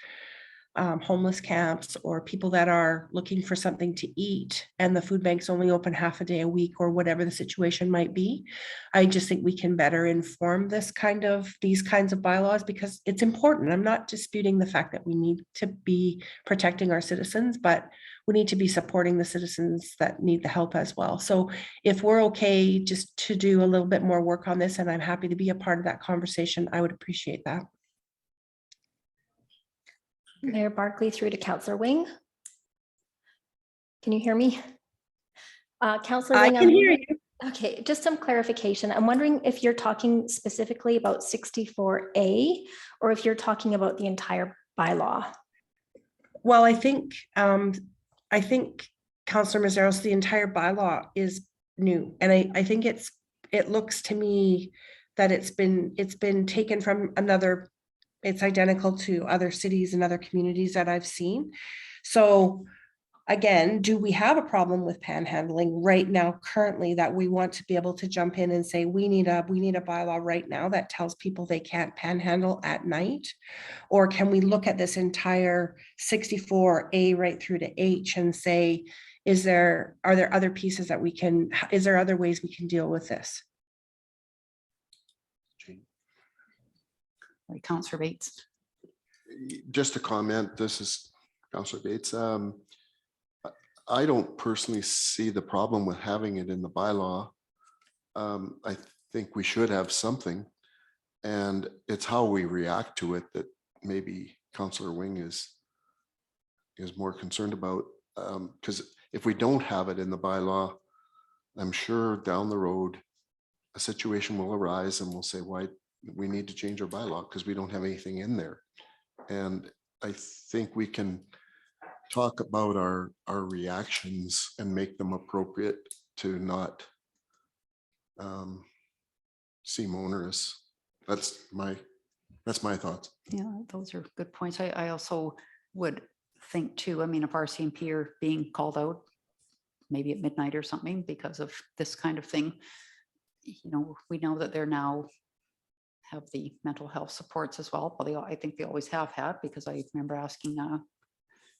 homeless camps or people that are looking for something to eat and the food banks only open half a day a week or whatever the situation might be, I just think we can better inform these kinds of bylaws because it's important. I'm not disputing the fact that we need to be protecting our citizens, but we need to be supporting the citizens that need the help as well. So if we're okay just to do a little bit more work on this, and I'm happy to be a part of that conversation, I would appreciate that. Mayor Barkley through to Councillor Wing. Can you hear me? Councillor Wing, I can hear you. Okay, just some clarification. I'm wondering if you're talking specifically about 64A or if you're talking about the entire bylaw. Well, I think Councillor Mazeros, the entire bylaw is new, and I think it looks to me that it's been taken from another. It's identical to other cities and other communities that I've seen. So again, do we have a problem with panhandling right now currently that we want to be able to jump in and say we need a bylaw right now that tells people they can't panhandle at night? Or can we look at this entire 64A right through to H and say, are there other pieces that is there other ways we can deal with this? Councillor Bates. Just a comment, this is Councillor Bates. I don't personally see the problem with having it in the bylaw. I think we should have something, and it's how we react to it that maybe Councillor Wing is more concerned about. Because if we don't have it in the bylaw, I'm sure down the road a situation will arise and we'll say, why we need to change our bylaw because we don't have anything in there. And I think we can talk about our reactions and make them appropriate to not seem onerous. That's my thoughts. Yeah, those are good points. I also would think too, I mean, if RCMP are being called out maybe at midnight or something because of this kind of thing, we know that they're now have the mental health supports as well. Well, I think they always have had, because I remember asking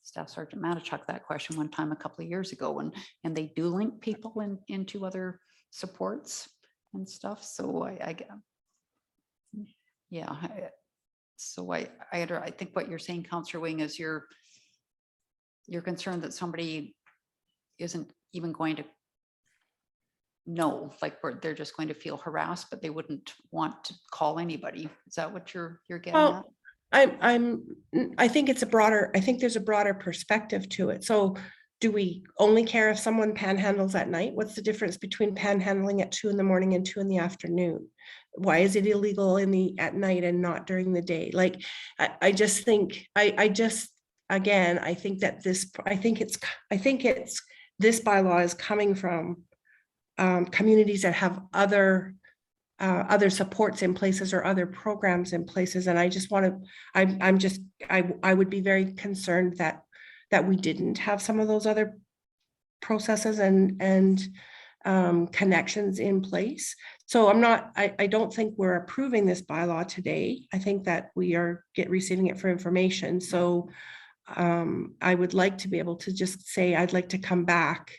Staff Sergeant Matichuk that question one time a couple of years ago, and they do link people into other supports and stuff. So I think what you're saying, Councillor Wing, is you're concerned that somebody isn't even going to know, like they're just going to feel harassed, but they wouldn't want to call anybody. Is that what you're getting at? I think there's a broader perspective to it. So do we only care if someone panhandles at night? What's the difference between panhandling at 2 in the morning and 2 in the afternoon? Why is it illegal at night and not during the day? Like, I just think, again, I think that I think it's, this bylaw is coming from communities that have other supports in places or other programs in places. And I just want to, I would be very concerned that we didn't have some of those other processes and connections in place. So I don't think we're approving this bylaw today. I think that we are receiving it for information. So I would like to be able to just say, I'd like to come back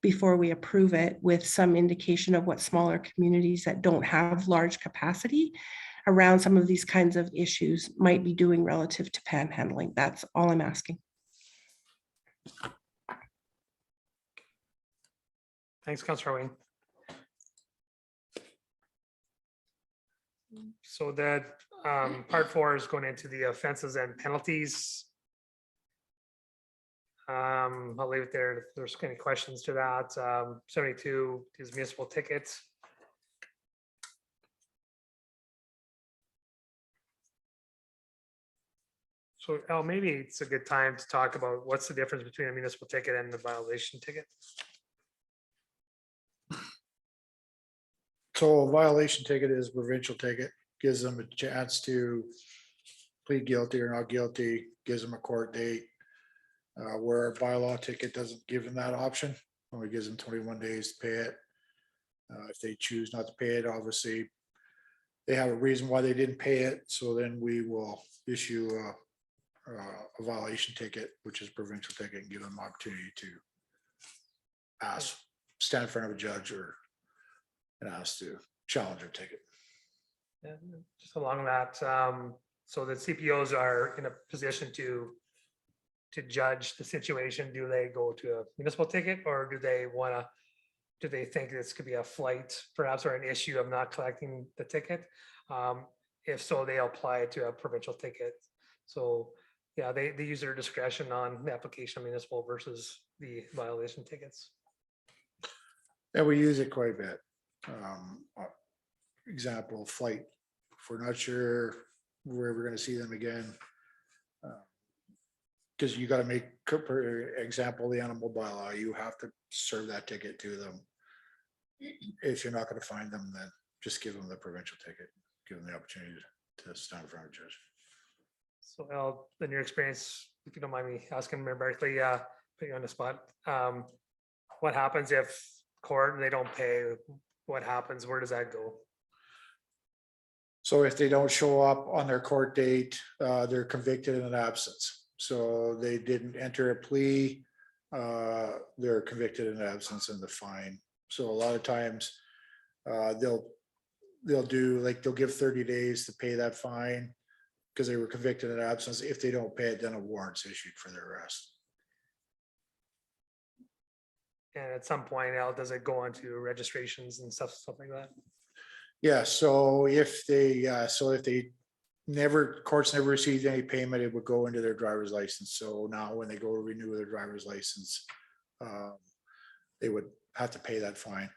before we approve it with some indication of what smaller communities that don't have large capacity around some of these kinds of issues might be doing relative to panhandling. That's all I'm asking. Thanks, Councillor Wayne. So that part 4 is going into the offenses and penalties. I'll leave it there. If there's any questions to that. 72 is municipal tickets. So Al, maybe it's a good time to talk about what's the difference between a municipal ticket and the violation ticket. So a violation ticket is a provincial ticket, gives them a chance to plead guilty or not guilty, gives them a court date. Where a bylaw ticket doesn't give them that option, only gives them 21 days to pay it. If they choose not to pay it, obviously, they have a reason why they didn't pay it, so then we will issue a violation ticket, which is provincial ticket, and give them opportunity to stand in front of a judge and ask to challenge their ticket. Yeah, just along that, so the CPOs are in a position to judge the situation. Do they go to a municipal ticket, or do they think this could be a flight perhaps, or an issue of not collecting the ticket? If so, they apply it to a provincial ticket. So yeah, they use their discretion on the application of municipal versus the violation tickets. And we use it quite a bit. Example, flight. If we're not sure we're ever going to see them again, because you got to make, for example, the animal bylaw, you have to serve that ticket to them. If you're not going to find them, then just give them the provincial ticket, give them the opportunity to stand in front of a judge. So Al, in your experience, if you don't mind me asking, Mayor Barkley, put you on the spot. What happens if court and they don't pay? What happens? Where does that go? So if they don't show up on their court date, they're convicted in an absence. So they didn't enter a plea, they're convicted in absence and the fine. So a lot of times they'll do, like, they'll give 30 days to pay that fine because they were convicted in absence. If they don't pay it, then a warrant's issued for their arrest. And at some point, Al, does it go on to registrations and stuff like that? Yeah, so if they courts never received any payment, it would go into their driver's license. So now when they go to renew their driver's license, they would have to pay that fine.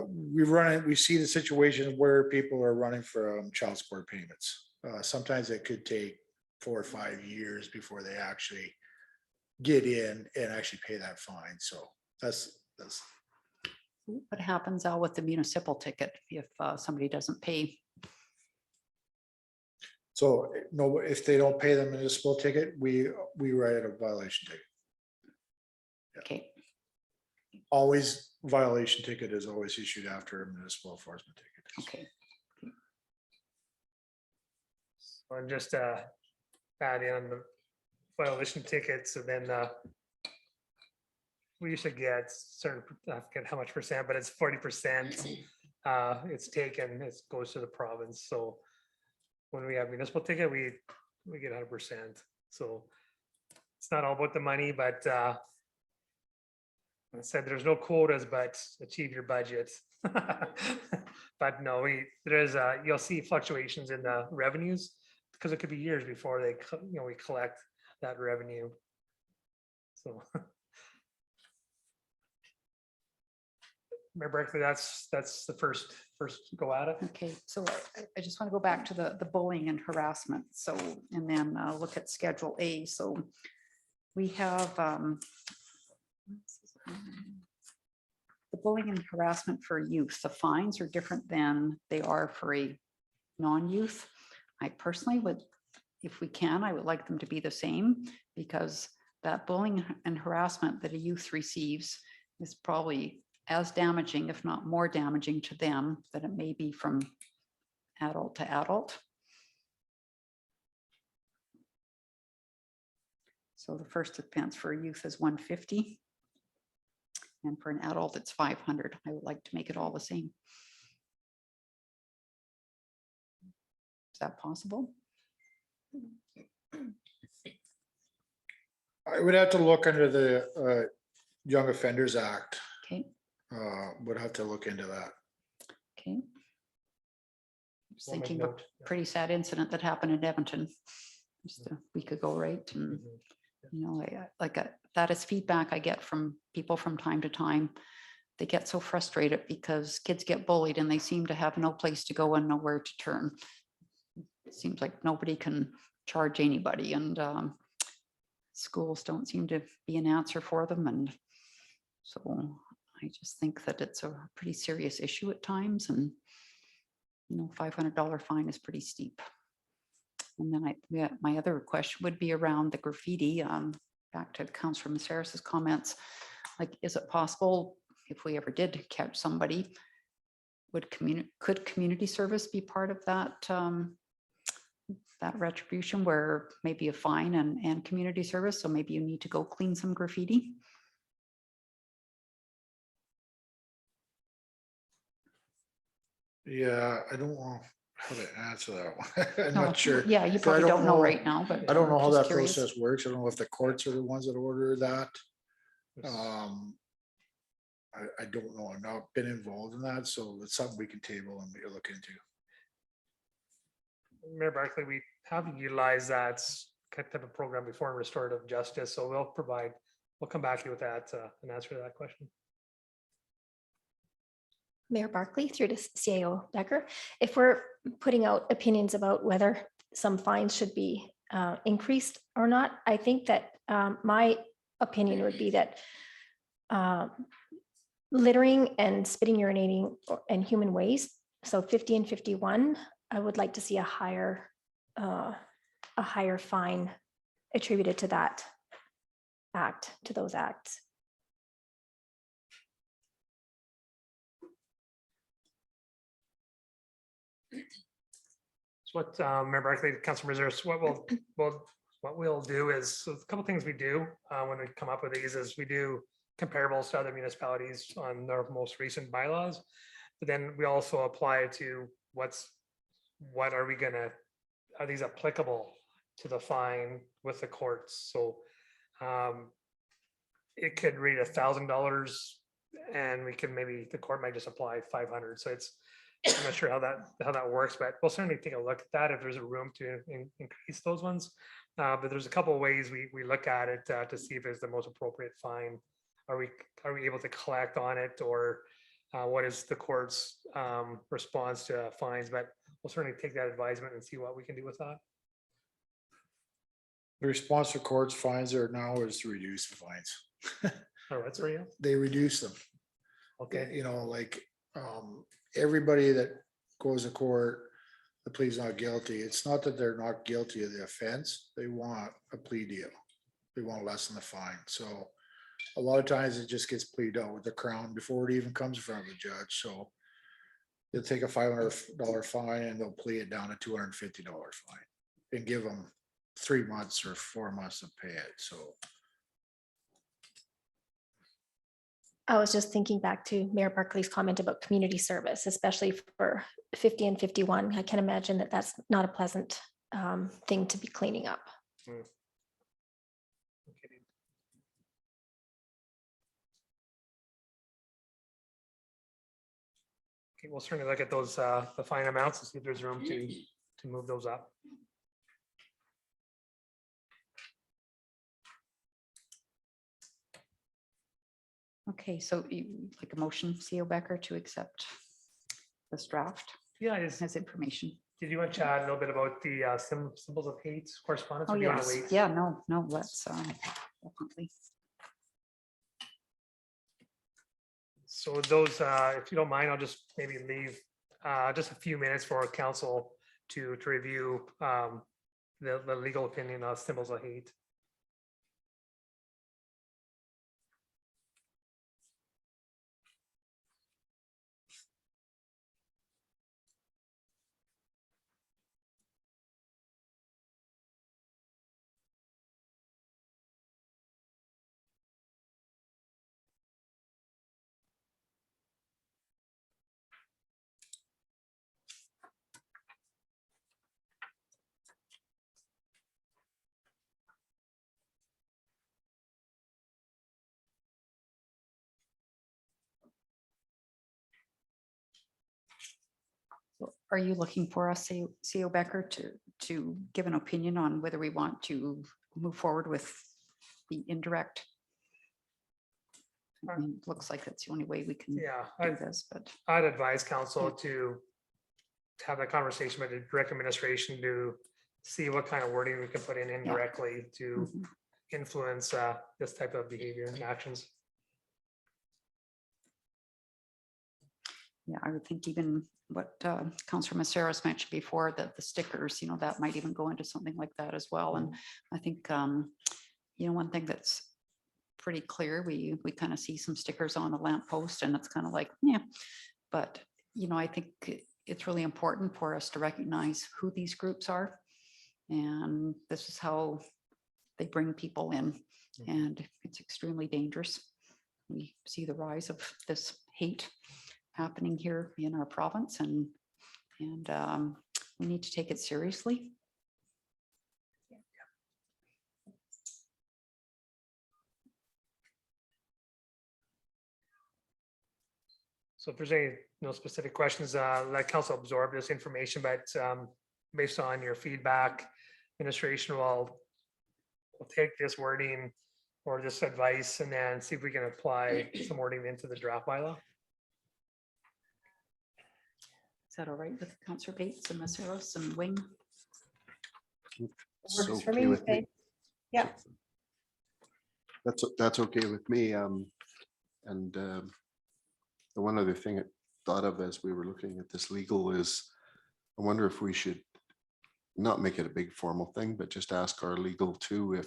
We see the situations where people are running from child support payments. Sometimes it could take 4 or 5 years before they actually get in and actually pay that fine. So that's. What happens, Al, with the municipal ticket if somebody doesn't pay? So no, if they don't pay the municipal ticket, we write a violation ticket. Okay, Always violation ticket is always issued after a municipal enforcement ticket. okay. And just add in the violation tickets, and then we used to get certain, I forget how much percent, but it's 40%. It's taken, it goes to the province. So when we have municipal ticket, we get 100%. So it's not all about the money, but I said there's no quotas, but achieve your budget. But no, there's you'll see fluctuations in the revenues because it could be years before we collect that revenue. So Mayor Barkley, that's the first go at it. Okay, so I just want to go back to the bullying and harassment. So, and then look at Schedule A. So we have the bullying and harassment for youth. The fines are different than they are for a non-youth. I personally would, if we can, I would like them to be the same, because that bullying and harassment that a youth receives is probably as damaging, if not more damaging to them than it may be from adult to adult. So the first offense for a youth is 150. And for an adult, it's 500. I would like to make it all the same. Is that possible? I would have to look under the Young Offenders Act. Okay, Would have to look into that. okay. Just We'll make thinking of note, a pretty sad incident that happened in Edmonton just a week ago, right? And Mhm. you know, that is feedback I get from people from time to time. They get so frustrated because kids get bullied and they seem to have no place to go and nowhere to turn. It seems like nobody can charge anybody, and schools don't seem to be an answer for them. And so I just think that it's a pretty serious issue at times, and you know, $500 fine is pretty steep. And then my other question would be around the graffiti. Back to Councillor Maceris's comments, like, is it possible if we ever did catch somebody, could community service be part of that that retribution, where maybe a fine and community service? So maybe you need to go clean some graffiti. Yeah, I don't know how to answer that one. I'm No, not sure. Yeah, you So I probably don't know know- right now, but I don't know how just that curious. process works. I don't know if the courts are the ones that order that. I don't know. I've not been involved in that, so it's something we can table and maybe look into. Mayor Barkley, we have utilized that type of program before in restorative justice, so we'll come back to you with that, an answer to that question. Mayor Barkley, through to CAO Becker, if we're putting out opinions about whether some fines should be increased or not, I think that my opinion would be that littering and spitting, urinating, and human waste, so 50 and 51, I would like to see a higher fine attributed to that act, to those acts. So what, Mayor Barkley, Councilor Reserves, what we'll do is, so a couple things we do when we come up with these is we do comparables to other municipalities on their most recent bylaws. But then we also apply it to are these applicable to the fine with the courts? So it could read $1,000 and the court might just apply 500. So I'm not sure how that works, but we'll certainly take a look at that if there's a room to increase those ones. But there's a couple of ways we look at it to see if it's the most appropriate fine. Are we able to collect on it, or what is the court's response to fines? But we'll certainly take that advisement and see what we can do with that. The response to courts fines are now is to reduce the fines. All right, so you They reduce them. okay? You know, like, everybody that goes to court, the plea's not guilty. It's not that they're not guilty of the offense. They want a plea deal. They want less than the fine. So a lot of times it just gets pleaded out with the Crown before it even comes in front of the judge. So they'll take a $500 fine and they'll plea it down to $250 fine and give them 3 months or 4 months to pay it. So I was just thinking back to Mayor Barkley's comment about community service, especially for 50 and 51. I can imagine that that's not a pleasant thing to be cleaning up. Okay. Okay, we'll certainly look at those the fine amounts and see if there's room to move those up. Okay, so you like a motion, CO Becker, to accept this draft Yeah, is, as information? did you want to chat a little bit about the symbols of hate correspondence? Oh, or do you want yes. to wait? Yeah, no, let's definitely. So those, if you don't mind, I'll just maybe leave just a few minutes for council to review the legal opinion of symbols of hate. Are you looking for us, CO Becker, to give an opinion on whether we want to move forward with the indirect? I mean, looks like that's the only way we can Yeah, do this, but I'd advise council to have that conversation with the direct administration to see what kind of wording we can put in indirectly to mhm. influence this type of behavior and actions. Yeah, I would think even what Councillor Maceras mentioned before, that the stickers, that might even go into something like that as well. And I think, one thing that's pretty clear, we kind of see some stickers on the lamppost and it's kind of like, yeah. But, I think it's really important for us to recognize who these groups are. And this is how they bring people in. And it's extremely dangerous. We see the rise of this hate happening here in our province, and we need to take it seriously. So if there's any specific questions, let council absorb this information, but based on your feedback, administration will take this wording or this advice and then see if we can apply some wording into the draft bylaw. Is that all right with Councillor Bates and Maceros and Wing? It's Works for okay me. with me. Yeah. That's okay with me. And the one other thing I thought of as we were looking at this legal is, I wonder if we should not make it a big formal thing, but just ask our legal too,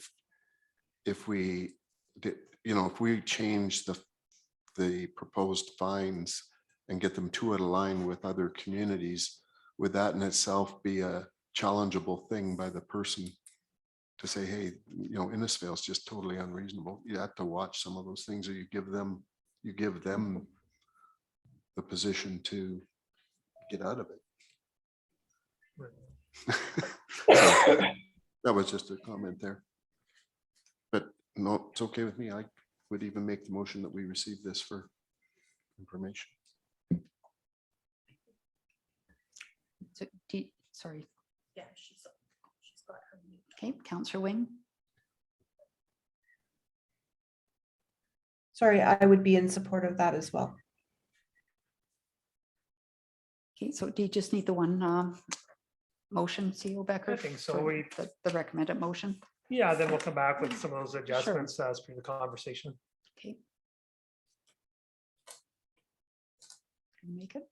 if we did, if we change the proposed fines and get them to align with other communities, would that in itself be a challengeable thing by the person to say, hey, Innisfail is just totally unreasonable. You have to watch some of those things, or you give them the position to get out of it. So, that was just a comment there. But no, it's okay with me. I would even make the motion that we receive this for information. So, sorry. Yeah, she's got her. Okay, Councillor Wing. Sorry, I would be in support of that as well. Okay, so do you just need the one motion, CO Becker? I think so. for the recommended motion. Yeah, then we'll come back with some of those adjustments as per the conversation. Okay. Can you make it?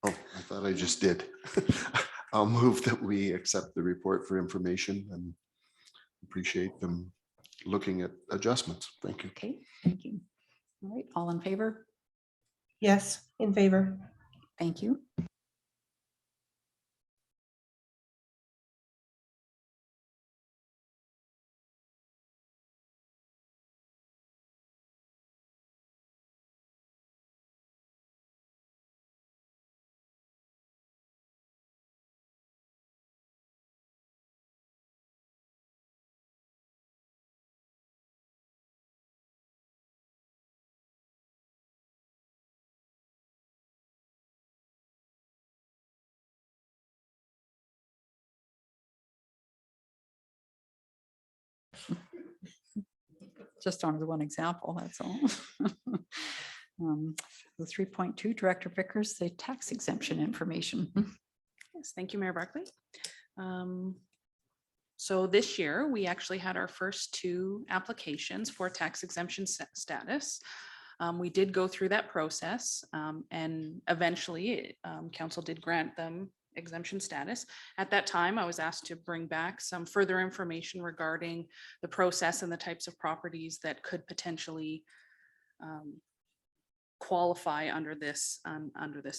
Oh, I thought I just did. I'll move that we accept the report for information and appreciate them looking at adjustments. Thank you. Okay, thank you. All right, all in favor? Yes, in favor. Thank you. just on as one example, that's all. The 3.2, Director Vickers, the tax exemption information. Yes, thank you, Mayor Barkley. So this year, we actually had our first 2 applications for tax exemption status. We did go through that process and eventually council did grant them exemption status. At that time, I was asked to bring back some further information regarding the process and the types of properties that could potentially qualify under this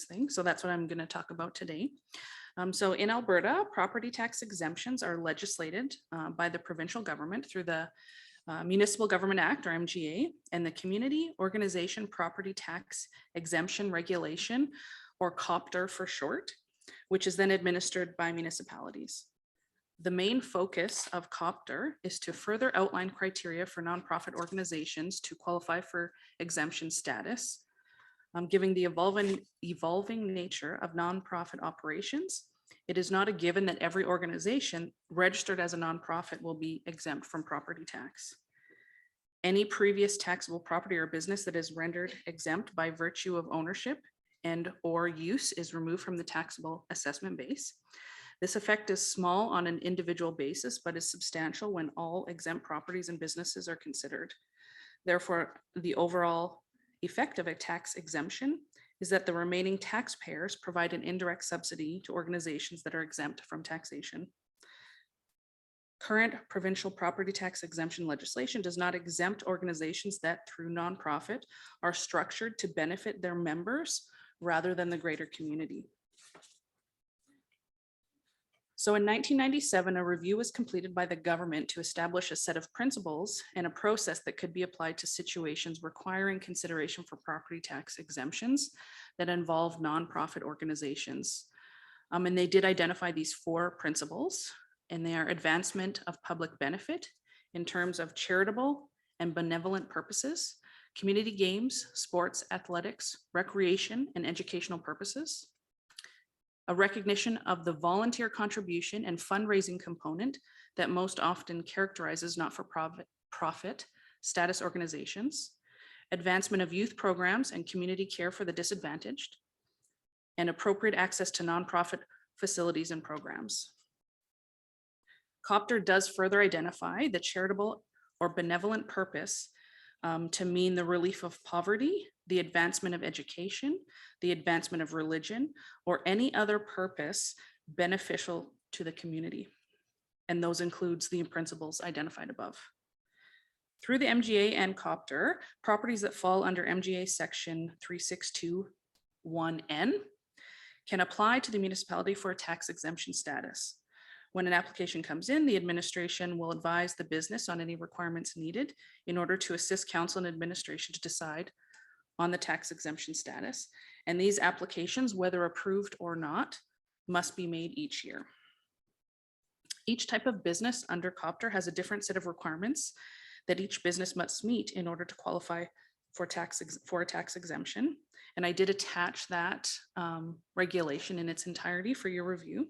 thing. So that's what I'm going to talk about today. So in Alberta, property tax exemptions are legislated by the provincial government through the Municipal Government Act, or MGA, and the Community Organization Property Tax Exemption Regulation, or COPTR for short, which is then administered by municipalities. The main focus of COPTR is to further outline criteria for nonprofit organizations to qualify for exemption status, given the evolving nature of nonprofit operations. It is not a given that every organization registered as a nonprofit will be exempt from property tax. Any previous taxable property or business that is rendered exempt by virtue of ownership and or use is removed from the taxable assessment base. This effect is small on an individual basis, but is substantial when all exempt properties and businesses are considered. Therefore, the overall effect of a tax exemption is that the remaining taxpayers provide an indirect subsidy to organizations that are exempt from taxation. Current provincial property tax exemption legislation does not exempt organizations that through nonprofit are structured to benefit their members rather than the greater community. So in 1997, a review was completed by the government to establish a set of principles and a process that could be applied to situations requiring consideration for property tax exemptions that involve nonprofit organizations. And they did identify these 4 principles, and they are advancement of public benefit in terms of charitable and benevolent purposes, community games, sports, athletics, recreation, and educational purposes, a recognition of the volunteer contribution and fundraising component that most often characterizes not-for-profit status organizations, advancement of youth programs and community care for the disadvantaged, and appropriate access to nonprofit facilities and programs. COPTR does further identify the charitable or benevolent purpose to mean the relief of poverty, the advancement of education, the advancement of religion, or any other purpose beneficial to the community. And those includes the principles identified above. Through the MGA and COPTR, properties that fall under MGA section 3621N can apply to the municipality for a tax exemption status. When an application comes in, the administration will advise the business on any requirements needed in order to assist council and administration to decide on the tax exemption status. And these applications, whether approved or not, must be made each year. Each type of business under COPTR has a different set of requirements that each business must meet in order to qualify for a tax exemption. And I did attach that regulation in its entirety for your review.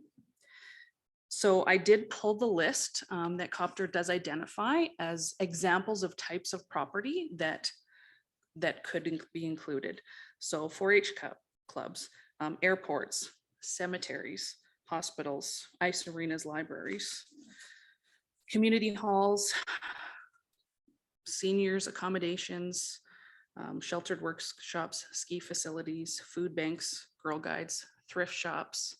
So I did pull the list that COPTR does identify as examples of types of property that could be included. So 4-H clubs, airports, cemeteries, hospitals, ice arenas, libraries, community halls, seniors accommodations, sheltered workshops, ski facilities, food banks, Girl Guides, thrift shops.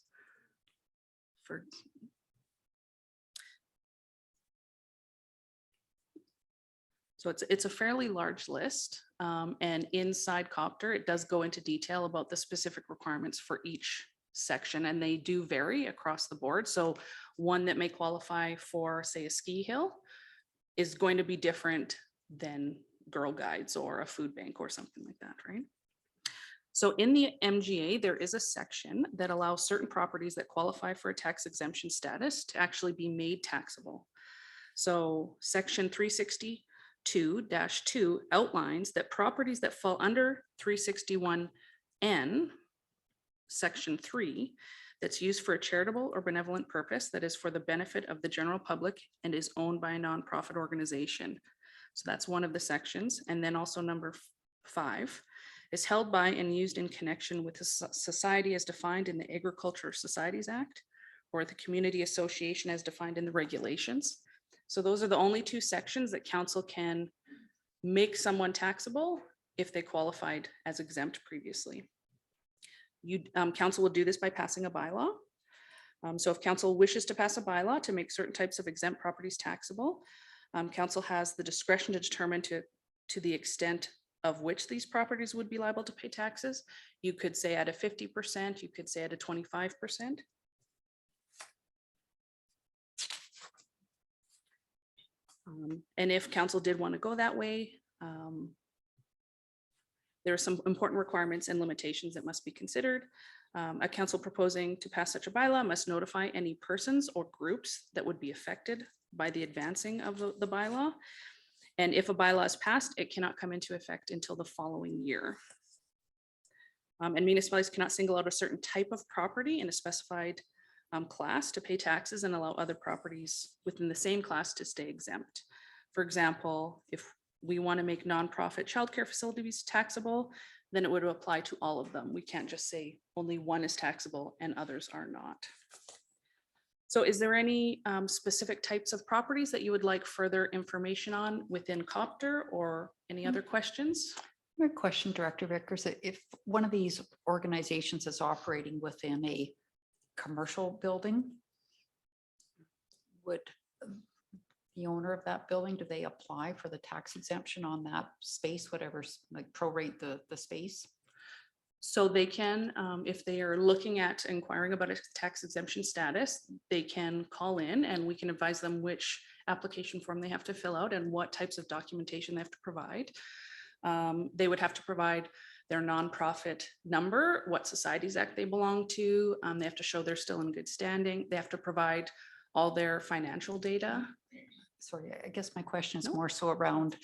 So it's a fairly large list, and inside COPTR, it does go into detail about the specific requirements for each section, and they do vary across the board. So one that may qualify for, say, a ski hill is going to be different than Girl Guides or a food bank or something like that, right? So in the MGA, there is a section that allows certain properties that qualify for a tax exemption status to actually be made taxable. So section 362-2 outlines that properties that fall under 361N, section 3, that's used for a charitable or benevolent purpose that is for the benefit of the general public and is owned by a nonprofit organization. So that's one of the sections. And then also number 5 is held by and used in connection with the society as defined in the Agriculture Societies Act or the community association as defined in the regulations. So those are the only 2 sections that council can make someone taxable if they qualified as exempt previously. Council will do this by passing a bylaw. So if council wishes to pass a bylaw to make certain types of exempt properties taxable, council has the discretion to determine to the extent of which these properties would be liable to pay taxes. You could say at a 50%, you could say at a 25%. And if council did want to go that way, there are some important requirements and limitations that must be considered. A council proposing to pass such a bylaw must notify any persons or groups that would be affected by the advancing of the bylaw. And if a bylaw is passed, it cannot come into effect until the following year. And municipalities cannot single out a certain type of property in a specified class to pay taxes and allow other properties within the same class to stay exempt. For example, if we want to make nonprofit childcare facilities taxable, then it would apply to all of them. We can't just say only one is taxable and others are not. So is there any specific types of properties that you would like further information on within Copter or any other questions? My question, Director Vickers, if one of these organizations is operating within a commercial building, would the owner of that building, do they apply for the tax exemption on that space, whatever's like prorate the space? So they can, if they are looking at inquiring about a tax exemption status, they can call in and we can advise them which application form they have to fill out and what types of documentation they have to provide. They would have to provide their nonprofit number, what Societies Act they belong to. They have to show they're still in good standing. They have to provide all their financial data. Sorry, I guess my question is No. more so around,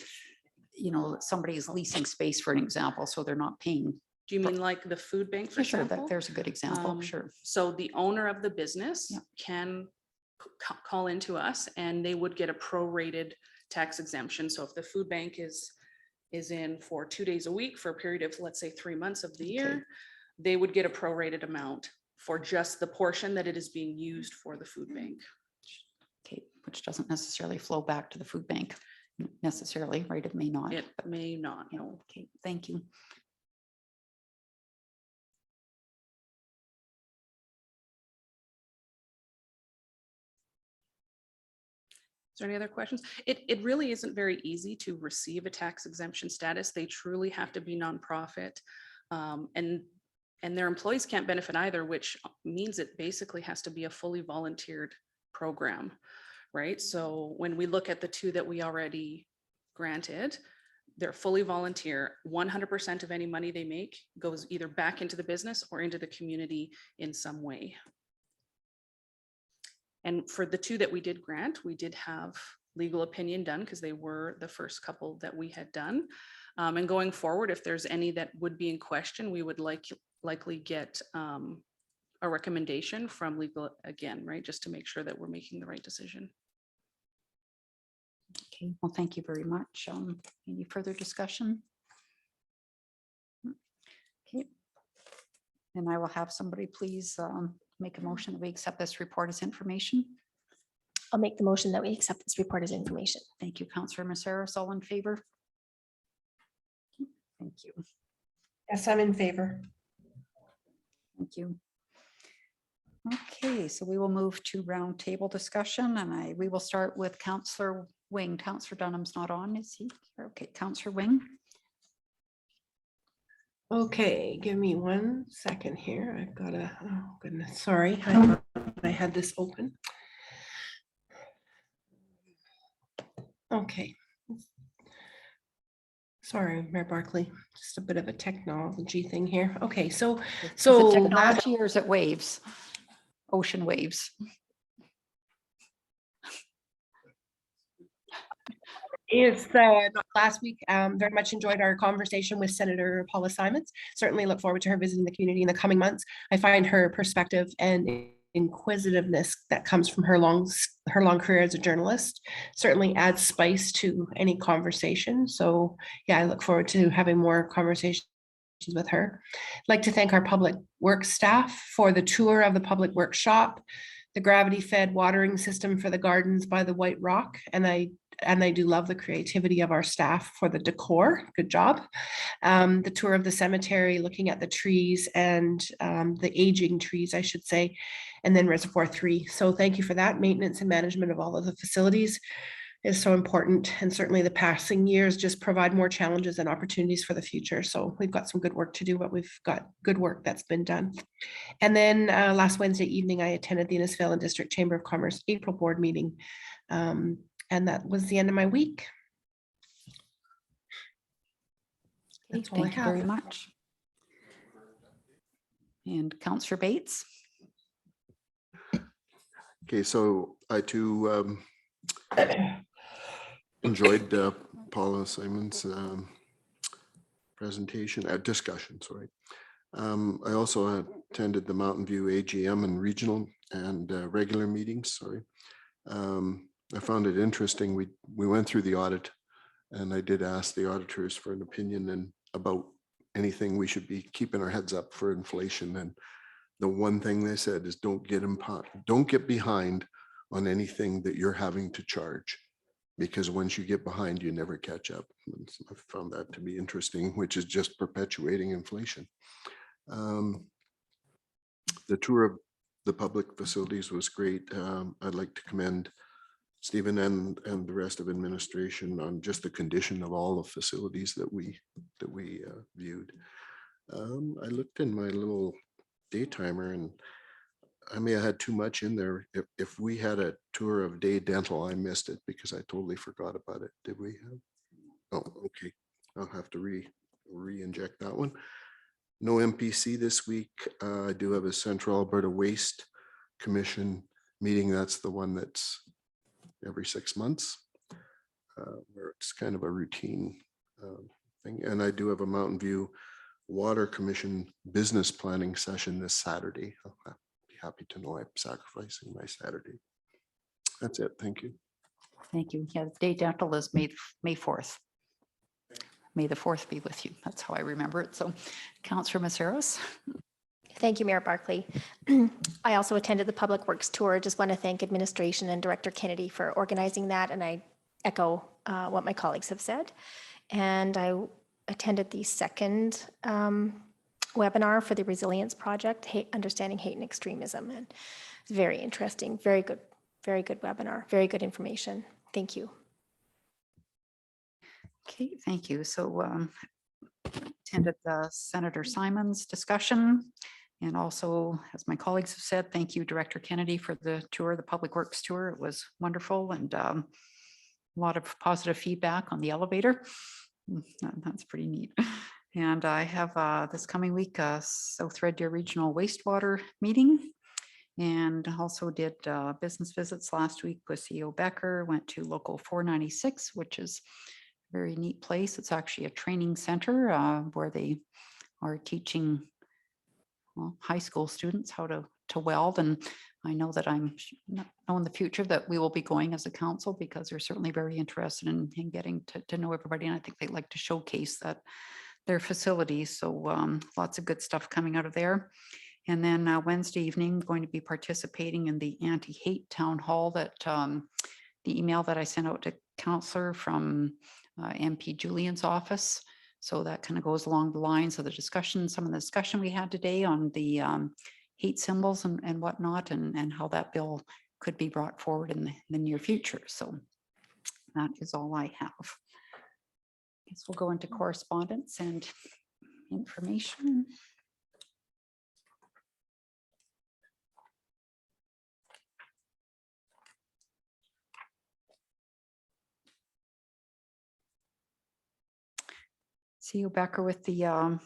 somebody is leasing space for an example, so they're not paying. Do you mean like the food bank, for Sure, example? there's a good example, sure. So the owner of the business Yeah. can call into us and they would get a prorated tax exemption. So if the food bank is in for 2 days a week for a period of, let's say, 3 months of the year, they would get a prorated amount for just the portion that it is being used for the food bank. Okay, which doesn't necessarily flow back to the food bank necessarily, right? It may not. It may not, Yeah, no. okay, thank you. Is there any other questions? It really isn't very easy to receive a tax exemption status. They truly have to be nonprofit. And their employees can't benefit either, which means it basically has to be a fully volunteered program, right? So when we look at the 2 that we already granted, they're fully volunteer. 100% of any money they make goes either back into the business or into the community in some way. And for the 2 that we did grant, we did have legal opinion done because they were the first couple that we had done. And going forward, if there's any that would be in question, we would likely get a recommendation from legal again, right? Just to make sure that we're making the right decision. Okay, well, thank you very much. Any further discussion? Okay. And I will have somebody please make a motion that we accept this report as information. I'll make the motion that we accept this report as information. Thank you, Councillor Maceras. All in favor? Thank you. Yes, I'm in favor. Thank you. Okay, so we will move to roundtable discussion and we will start with Councillor Wing. Councillor Dunham's not on, is he? Okay, Councillor Wing. Okay, give me 1 second here. I've got a, oh goodness, sorry. I had this open. Okay. Sorry, Mayor Barkley, just a bit of a technology thing here. Okay, so Is it last, technology or is it waves? Ocean waves. is last week, very much enjoyed our conversation with Senator Paula Simons. Certainly look forward to her visiting the community in the coming months. I find her perspective and inquisitiveness that comes from her long career as a journalist certainly adds spice to any conversation. So yeah, I look forward to having more conversations with her. I'd like to thank our public works staff for the tour of the public workshop, the gravity fed watering system for the gardens by the White Rock. And I do love the creativity of our staff for the decor. Good job. The tour of the cemetery, looking at the trees and the aging trees, I should say, and then Reservoir 3. So thank you for that. Maintenance and management of all of the facilities is so important. And certainly the passing years just provide more challenges and opportunities for the future. So we've got some good work to do, but we've got good work that's been done. And then last Wednesday evening, I attended the Innisfail and District Chamber of Commerce April board meeting. And that was the end of my week. That's all I Thank you very have. much. And Councillor Bates. Okay, so I too enjoyed Paula Simon's presentation, discussion, sorry. I also attended the Mountain View AGM and regional and regular meetings, sorry. I found it interesting. We went through the audit and I did ask the auditors for an opinion and about anything we should be keeping our heads up for inflation. And the one thing they said is don't get behind on anything that you're having to charge, because once you get behind, you never catch up. And so I found that to be interesting, which is just perpetuating inflation. The tour of the public facilities was great. I'd like to commend Stephen and the rest of administration on just the condition of all the facilities that we viewed. I looked in my little day timer and I may have had too much in there. If we had a tour of Day Dental, I missed it because I totally forgot about it. Did we have? Oh, okay. I'll have to re-inject that one. No MPC this week. I do have a Central Alberta Waste Commission meeting. That's the one that's every 6 months, where it's kind of a routine thing. And I do have a Mountain View Water Commission business planning session this Saturday. I'll be happy to know I'm sacrificing my Saturday. That's it. Thank you. Thank you. Yeah, Day Dental is May 4th. May the 4th be with you. That's how I remember it. So Councillor Maceros. Thank you, Mayor Barkley. I also attended the Public Works Tour. Just want to thank administration and Director Kennedy for organizing that. And I echo what my colleagues have said. And I attended the second webinar for the Resilience Project, Understanding Hate and Extremism. And it's very interesting, very good webinar, very good information. Thank you. Okay, thank you. So attended the Senator Simon's discussion. And also, as my colleagues have said, thank you, Director Kennedy, for the tour, the Public Works tour. It was wonderful and a lot of positive feedback on the elevator. That's pretty neat. And I have this coming week a South Red Deer Regional Wastewater meeting, and also did business visits last week with CEO Becker. Went to Local 496, which is a very neat place. It's actually a training center where they are teaching high school students how to weld. And I know that I'm know in the future that we will be going as a council because they're certainly very interested in getting to know everybody. And I think they like to showcase that their facilities. So lots of good stuff coming out of there. And then Wednesday evening, going to be participating in the anti-hate town hall that the email that I sent out to Councillor from MP Julian's office. So that kind of goes along the lines of the discussion, some of the discussion we had today on the hate symbols and whatnot, and how that bill could be brought forward in the near future. So that is all I have. I guess we'll go into correspondence and information. CEO Becker with the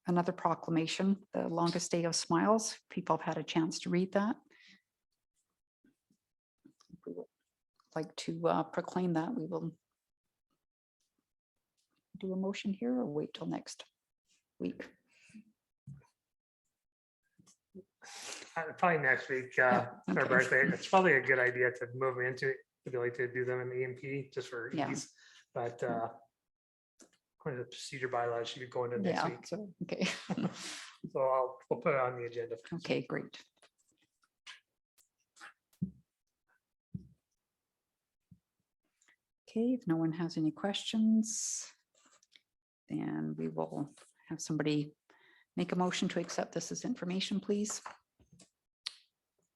another proclamation, the longest day of smiles. People have had a chance to read that. We would like to proclaim that. We will do a motion here or wait till next week. Probably next week, Yeah, or okay. birthday, it's probably a good idea to move into it, the ability to do them in the EMP just for Yeah. ease, but according to the procedure bylaws, should be going to next Yeah, week, so, okay. so we'll put it on the agenda. Okay, great. Okay, if no one has any questions, then we will have somebody make a motion to accept this as information, please.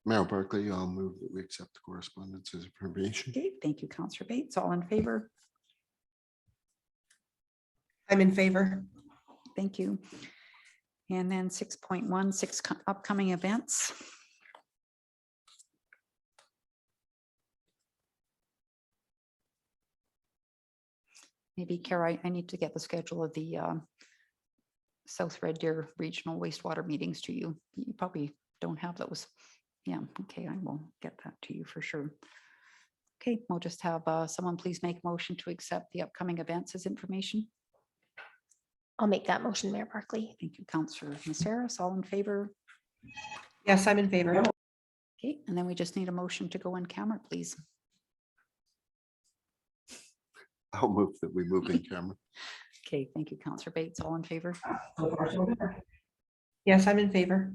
Mayor Barkley, I'll move that we accept the correspondence as information. Okay, thank you, Councillor Bates. All in favor? I'm in favor. Thank you. And then 6.1, 6 upcoming events. Maybe Kara, I need to get the schedule of the South Red Deer Regional Wastewater meetings to you. You probably don't have those. Yeah, okay, I will get that to you for sure. Okay, we'll just have someone please make a motion to accept the upcoming events as information. I'll make that motion, Mayor Barkley. Thank you, Councillor Maceras. All in favor? Yes, I'm in favor. Okay, and then we just need a motion to go in camera, please. I'll move that we move in camera. Okay, thank you, Councillor Bates. All in favor? Yes, I'm in favor.